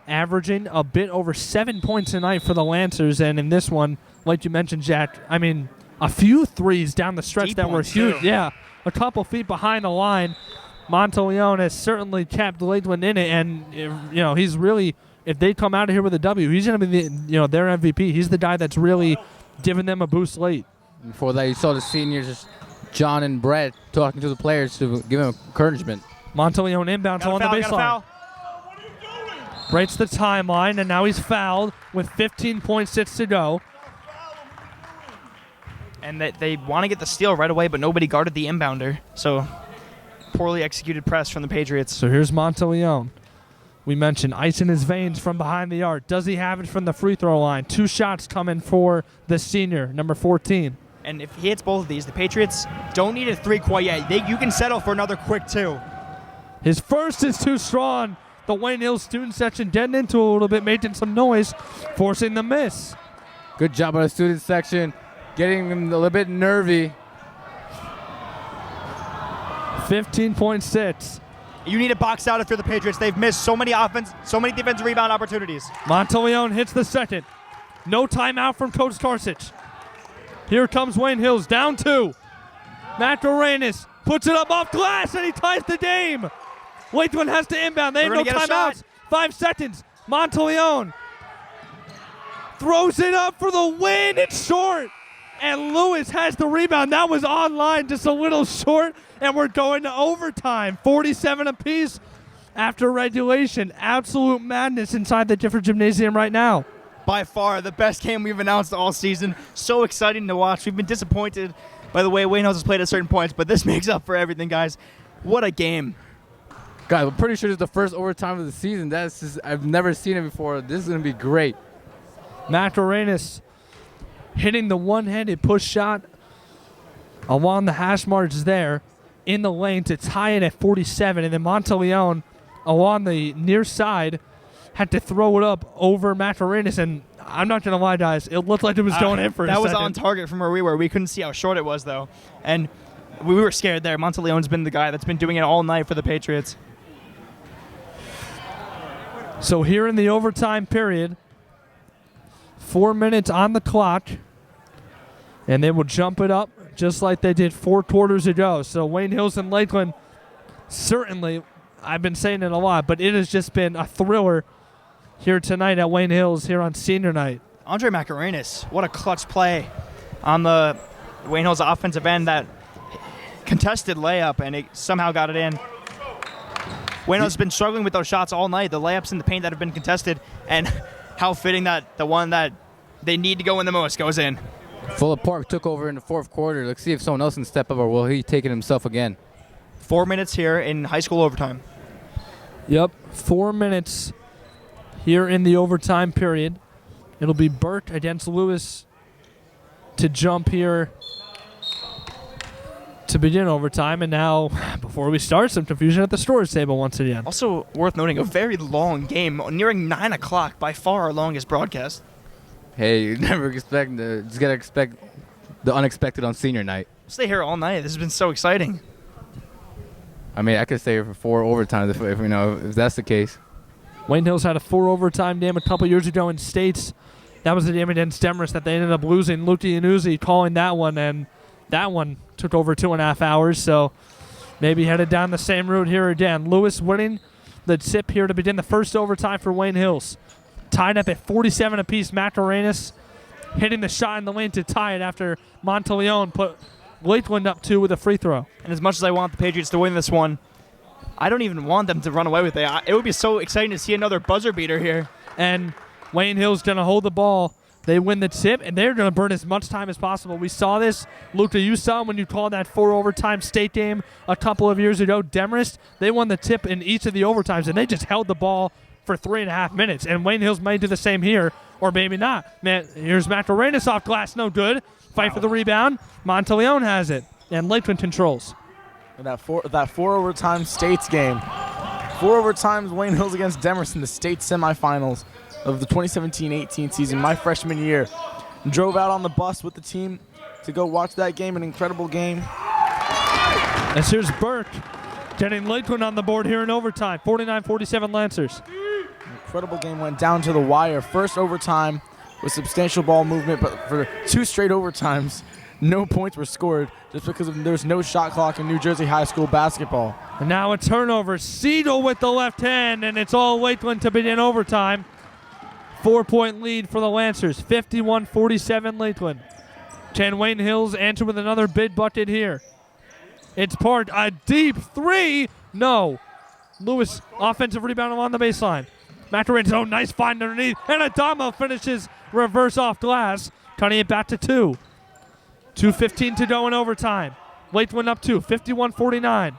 averaging a bit over 7 points a night for the Lancers. And in this one, like you mentioned, Jack, I mean, a few threes down the stretch Deep that were ones, huge. too. Yeah, a couple feet behind the line. Monteleone has certainly kept Lakeland in it. And, he's really, if they come out of here with a W, he's going to be their MVP. He's the guy that's really giving them a boost late. Before that, you saw the seniors, John and Brett, talking to the players to give them encouragement. Monteleone inbounds on the baseline. Breaks the timeline, and now he's fouled with 15.6 to go. And they want to get the steal right away, but nobody guarded the inbounder. So, poorly executed press from the Patriots. So here's Monteleone. We mentioned ice in his veins from behind the arc. Does he have it from the free throw line? 2 shots coming for the senior, number 14. And if he hits both of these, the Patriots don't need a 3 quite yet. You can settle for another quick 2. His first is too strong. The Wayne Hills student section getting into a little bit, making some noise, forcing the miss. Good job by the student section, getting them a little bit nervy. 15.6. You need to box out if you're the Patriots. They've missed so many defensive rebound opportunities. Monteleone hits the second. No timeout from Coach Karsich. Here comes Wayne Hills, down 2. Mascarenas puts it up off glass, and he ties the game. Lakeland has to inbound. They have no timeouts. 5 seconds. Monteleone throws it up for the win. It's short. And Lewis has the rebound. That was online, just a little short. And we're going to overtime. 47 apiece after regulation. Absolute madness inside the different gymnasium right now. By far the best game we've announced all season. So exciting to watch. We've been disappointed by the way Wayne Hills has played at certain points, but this makes up for everything, guys. What a game. Guys, I'm pretty sure this is the first overtime of the season. I've never seen it before. This is going to be great. Mascarenas hitting the one-handed push shot along the hash marks there in the lane to tie it at 47. And then Monteleone along the near side had to throw it up over Mascarenas. And I'm not going to lie, guys, it looked like it was going in for a second. That was on target from where we were. We couldn't see how short it was, though. And we were scared there. Monteleone's been the guy that's been doing it all night for the Patriots. So here in the overtime period, 4 minutes on the clock, and they will jump it up just like they did 4 quarters ago. So Wayne Hills and Lakeland, certainly, I've been saying it a lot, but it has just been a thriller here tonight at Wayne Hills here on senior night. Andre Mascarenas, what a clutch play on the Wayne Hills offensive end. That contested layup, and it somehow got it in. Wayne Hills has been struggling with those shots all night, the layups in the paint that have been contested, and how fitting that the one that they need to go in the most goes in. Fuller Park took over in the 4th quarter. Let's see if someone else can step up, or will he take it himself again? 4 minutes here in high school overtime. Yep, 4 minutes here in the overtime period. It'll be Burt against Lewis to jump here to begin overtime. And now, before we start, some confusion at the storage table once again. Also worth noting, a very long game, nearing 9 o'clock, by far our longest broadcast. Hey, you never expect just gotta expect the unexpected on senior night. Stay here all night. This has been so exciting. I mean, I could stay here for 4 overtimes if that's the case. Wayne Hills had a 4 overtime game a couple years ago in States. That was the game against Demorest that they ended up losing. Luca Yannuzzi calling that one, and that one took over 2.5 hours, so maybe headed down the same route here again. Lewis winning the tip here to begin the first overtime for Wayne Hills. Tied up at 47 apiece. Mascarenas hitting the shot in the lane to tie it after Monteleone put Lakeland up 2 with a free throw. And as much as I want the Patriots to win this one, I don't even want them to run away with it. It would be so exciting to see another buzzer beater here. And Wayne Hill's going to hold the ball. They win the tip, and they're going to burn as much time as possible. We saw this. Luca, you saw when you called that 4 overtime state game a couple of years ago. Demorest, they won the tip in each of the overtimes, and they just held the ball for 3.5 minutes. And Wayne Hills may do the same here, or maybe not. Man, here's Mascarenas off glass, no good. Fight for the rebound. Monteleone has it, and Lakeland controls. And that four overtime states game. 4 overtimes Wayne Hills against Demorest in the state semifinals of the 2017-18 season, my freshman year. drove out on the bus with the team to go watch that game. An incredible game. As here's Burke getting Lakeland on the board here in overtime. 49-47 Lancers. Incredible game, went down to the wire. First overtime with substantial ball movement, but for 2 straight overtimes, no points were scored just because there's no shot clock in New Jersey high school basketball. And now a turnover. Seidel with the left hand, and it's all Lakeland to begin overtime. 4-point lead for the Lancers, 51-47 Lakeland. Can Wayne Hills answer with another big bucket here? It's Park, a deep 3. No. Lewis, offensive rebound along the baseline. Macarena's, oh, nice find underneath. And Adamo finishes reverse off glass, cutting it back to 2. 2:15 to go in overtime. Lakeland up 2, 51-49.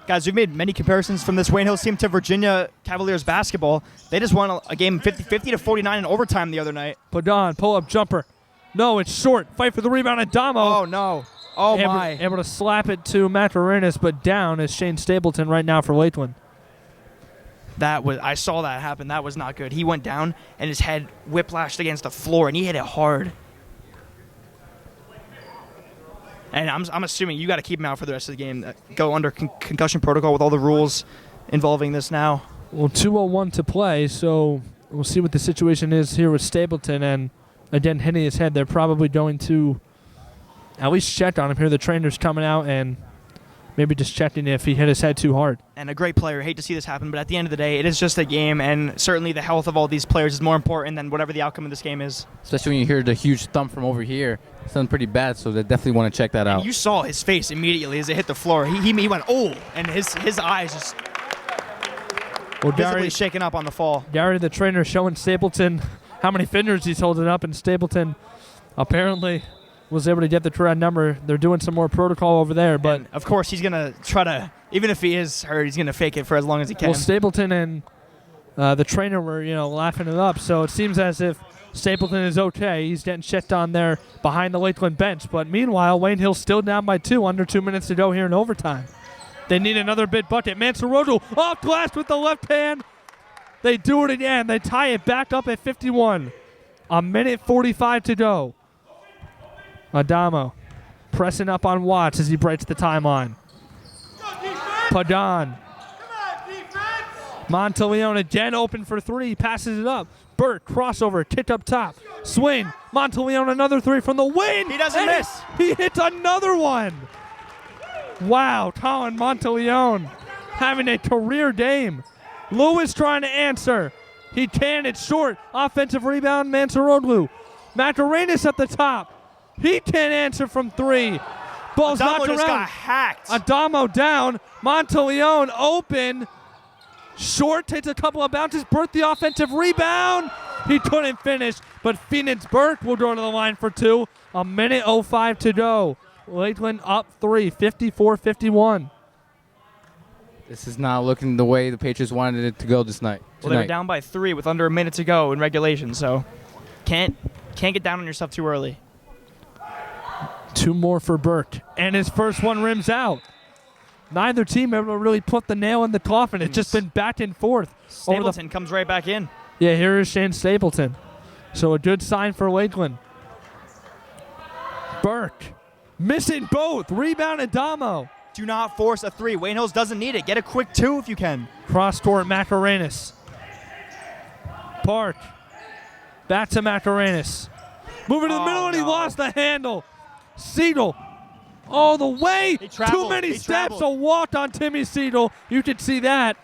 Guys, we've made many comparisons from this Wayne Hills team to Virginia Cavaliers basketball. They just won a game 50-49 in overtime the other night. Padon, pull-up jumper. No, it's short. Fight for the rebound, Adamo. Oh, no. Oh, my. Able to slap it to Macarenas, but down is Shane Stapleton right now for Lakeland. I saw that happen. That was not good. He went down, and his head whiplashed against the floor, and he hit it hard. And I'm assuming you got to keep him out for the rest of the game. Go under concussion protocol with all the rules involving this now. Well, 2:01 to play, so we'll see what the situation is here with Stapleton. And again, hitting his head, they're probably going to at least check on him here. The trainer's coming out and maybe just checking if he hit his head too hard. And a great player. Hate to see this happen, but at the end of the day, it is just a game, and certainly the health of all these players is more important than whatever the outcome of this game is. Especially when you hear the huge thump from over here. It sounds pretty bad, so they definitely want to check that out. You saw his face immediately as it hit the floor. He went, oh, and his eyes just visibly shaken up on the fall. Gary, the trainer, showing Stapleton how many fingers he's holding up, and Stapleton apparently was able to get the correct number. They're doing some more protocol over there, but and of course he's gonna try to, even if he is hurt, he's gonna fake it for as long as he can. Well, Stapleton and the trainer were, laughing it up. So it seems as if Stapleton is okay. He's getting checked on there behind the Lakeland bench. But meanwhile, Wayne Hill's still down by 2, under 2 minutes to go here in overtime. They need another big bucket. Mansarodo off glass with the left hand. They do it again. They tie it back up at 51. A minute 45 to go. Adamo pressing up on Watts as he breaks the timeline. Padon. Monteleone again open for 3. Passes it up. Burt, crossover, kick up top. Swing. Monteleone another 3 from the wing. He doesn't miss. He hits another one. Wow, Colin Monteleone having a career game. Lewis trying to answer. He can. It's short. Offensive rebound, Mansarodu. Macarenas at the top. He can't answer from 3. Ball's Adamo knocked just around. got hacked. Adamo down. Monteleone open. Short, takes a couple of bounces. Burt the offensive rebound. He couldn't finish, but Phoenix Burke will go to the line for 2. A minute 05 to go. Lakeland up 3, 54-51. This is not looking the way the Patriots wanted it to go this night. Well, they were down by 3 with under a minute to go in regulation, so can't get down on yourself too early. 2 more for Burke, and his first one rims out. Neither team able to really put the nail in the coffin. It's just been back and forth. Stapleton comes right back in. Yeah, here is Shane Stapleton. So a good sign for Lakeland. Burke missing both. Rebound Adamo. Do not force a 3. Wayne Hills doesn't need it. Get a quick 2 if you can. Cross court, Macarenas. Park. Back to Macarenas. Moving to the middle, and he lost the handle. Seidel all the way. Too many steps. A walk on Timmy Seidel. You could see that.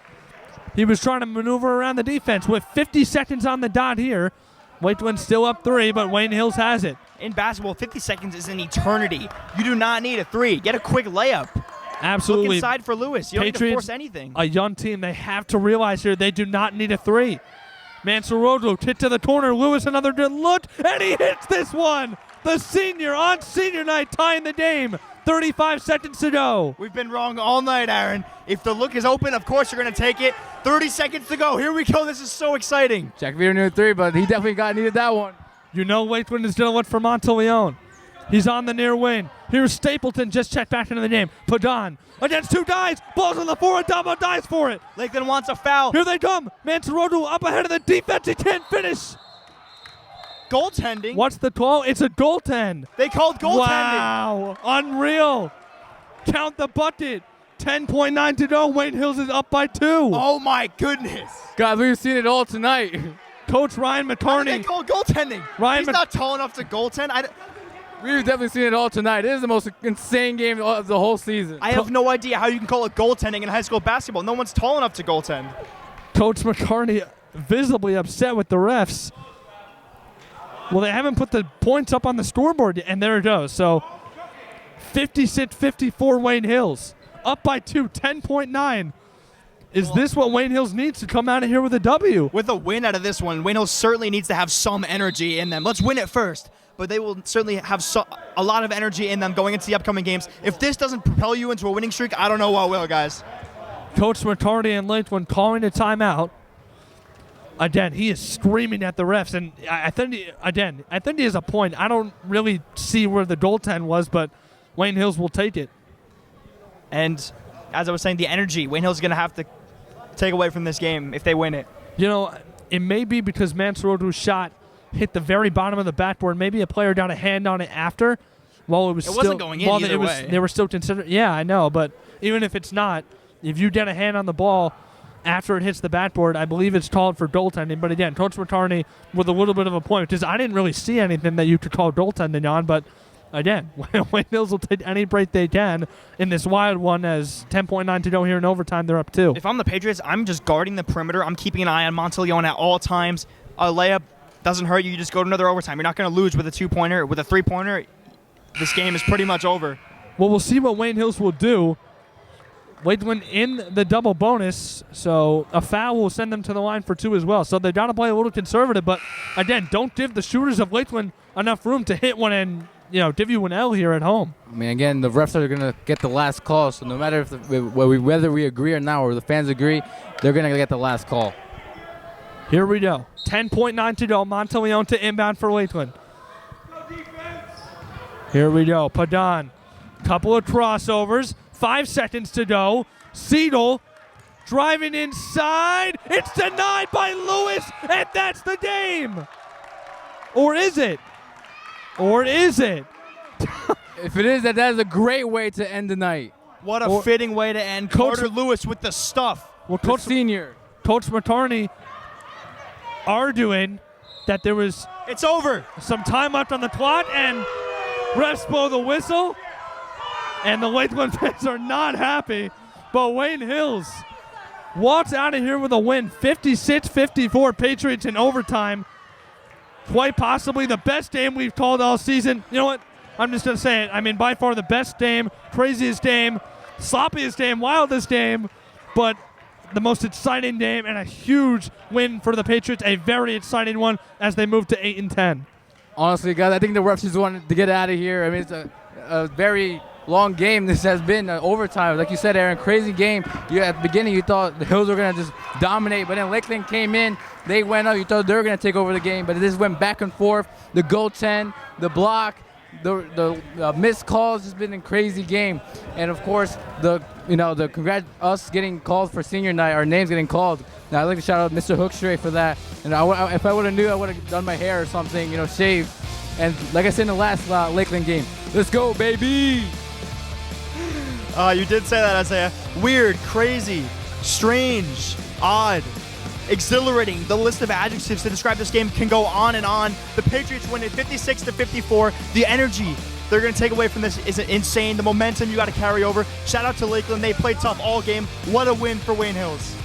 He was trying to maneuver around the defense with 50 seconds on the dot here. Lakeland still up 3, but Wayne Hills has it. In basketball, 50 seconds is an eternity. You do not need a 3. Get a quick layup. Absolutely. Look inside for Lewis. You don't Patriots, need to force anything. A young team, they have to realize here they do not need a 3. Mansarodo hit to the corner. Lewis another good look, and he hits this one. The senior on senior night tying the game. 35 seconds to go. We've been wrong all night, Aaron. If the look is open, of course you're going to take it. 30 seconds to go. Here we go. This is so exciting. Jack Veer needed 3, but he definitely needed that one. You know Lakeland is going to look for Monteleone. He's on the near wing. Here's Stapleton just checked back into the game. Padon against 2 guys. Ball's on the floor. Adamo dives for it. Lakeland wants a foul. Here they come. Mansarodu up ahead of the defense. He can't finish. goaltending. What's the call? It's a goaltend. They called goaltending. Wow. Unreal. Count the bucket. 10.9 to go. Wayne Hills is up by 2. Oh, my goodness. God, we've seen it all tonight. Coach Ryan How did McCarney. they call goaltending? Ryan He's Mc- not tall enough to goaltend. We've definitely seen it all tonight. It is the most insane game of the whole season. I have no idea how you can call it goaltending in high school basketball. No one's tall enough to goaltend. Coach McCarney visibly upset with the refs. Well, they haven't put the points up on the scoreboard yet, and there it goes. So 56-54 Wayne Hills. Up by 2, 10.9. Is this what Wayne Hills needs to come out of here with a W? With a win out of this one, Wayne Hills certainly needs to have some energy in them. Let's win it first. But they will certainly have a lot of energy in them going into the upcoming games. If this doesn't propel you into a winning streak, I don't know what will, guys. Coach McCarty and Lakeland calling a timeout. Again, he is screaming at the refs, and I think he has a point. I don't really see where the goaltend was, but Wayne Hills will take it. And as I was saying, the energy Wayne Hills is going to have to take away from this game if they win it. You know, it may be because Mansour's shot hit the very bottom of the backboard. Maybe a player got a hand on it after, while it was It still wasn't going in either way. They were still considering. Yeah, I know, but even if it's not, if you get a hand on the ball after it hits the backboard, I believe it's called for goaltending. But again, Coach McCarney with a little bit of a point, because I didn't really see anything that you could call goaltending on, but. Again, Wayne Hills will take any break they can in this wild one as 10.9 to go here in overtime. They're up 2. If I'm the Patriots, I'm just guarding the perimeter. I'm keeping an eye on Monteleone at all times. A layup doesn't hurt you. You just go to another overtime. You're not going to lose with a 2-pointer. With a 3-pointer, this game is pretty much over. Well, we'll see what Wayne Hills will do. Lakeland in the double bonus, so a foul will send them to the line for 2 as well. So they got to play a little conservative, but again, don't give the shooters of Lakeland enough room to hit one and give you an L here at home. I mean, again, the refs are going to get the last call, so no matter whether we agree or not, or the fans agree, they're going to get the last call. Here we go. 10.9 to go. Monteleone to inbound for Lakeland. Here we go. Padan. Couple of crossovers. 5 seconds to go. Siegel driving inside. It's denied by Lewis, and that's the game. Or is it? Or is it? If it is, that is a great way to end the night. What a fitting way to end. Carter Lewis with the stuff. Well, Coach Senior. Coach McCarney arguing that there was It's over. some time left on the clock, and refs blow the whistle, and the Lakeland fans are not happy. But Wayne Hills walks out of here with a win, 56-54 Patriots in overtime. Quite possibly the best game we've called all season. You know what? I'm just going to say it. I mean, by far the best game, craziest game, sloppiest game, wildest game, but the most exciting game and a huge win for the Patriots, a very exciting one as they move to 8-10. Honestly, guys, I think the refs just wanted to get out of here. I mean, it's a very long game this has been, overtime. Like you said, Aaron, crazy game. At the beginning, you thought the Hills were going to just dominate, but then Lakeland came in. They went up. You thought they were going to take over the game, but it just went back and forth. The goaltend, the block, the missed calls has been a crazy game. And, of course, us getting called for senior night, our names getting called. Now, I'd like to shout out Mr. Hookstray for that. And if I would have knew, I would have done my hair or something, shaved. And like I said in the last Lakeland game, let's go, baby! You did say that, Isaiah. Weird, crazy, strange, odd, exhilarating. The list of adjectives to describe this game can go on and on. The Patriots win it 56-54. The energy they're going to take away from this is insane. The momentum you got to carry over. Shout out to Lakeland. They played tough all game. What a win for Wayne Hills.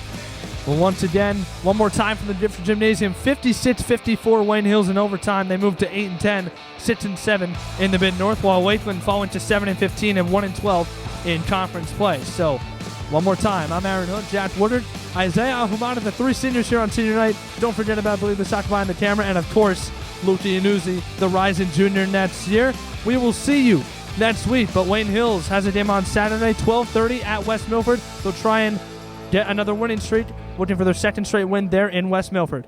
Well, once again, one more time from the different gymnasium, 56-54 Wayne Hills in overtime. They moved to 8-10, 6-7 in the Mid-North, while Lakeland falling to 7-15 and 1-12 in conference play. So, one more time, I'm Aaron Hood, Jack Woodard, Isaiah Ahumada, the 3 seniors here on senior night. Don't forget about Busacca behind the camera, and of course, Luca Yannuzzi, the rising junior next year. We will see you next week, but Wayne Hills has a game on Saturday, 12:30 at West Milford. They'll try and get another winning streak, looking for their second straight win there in West Milford.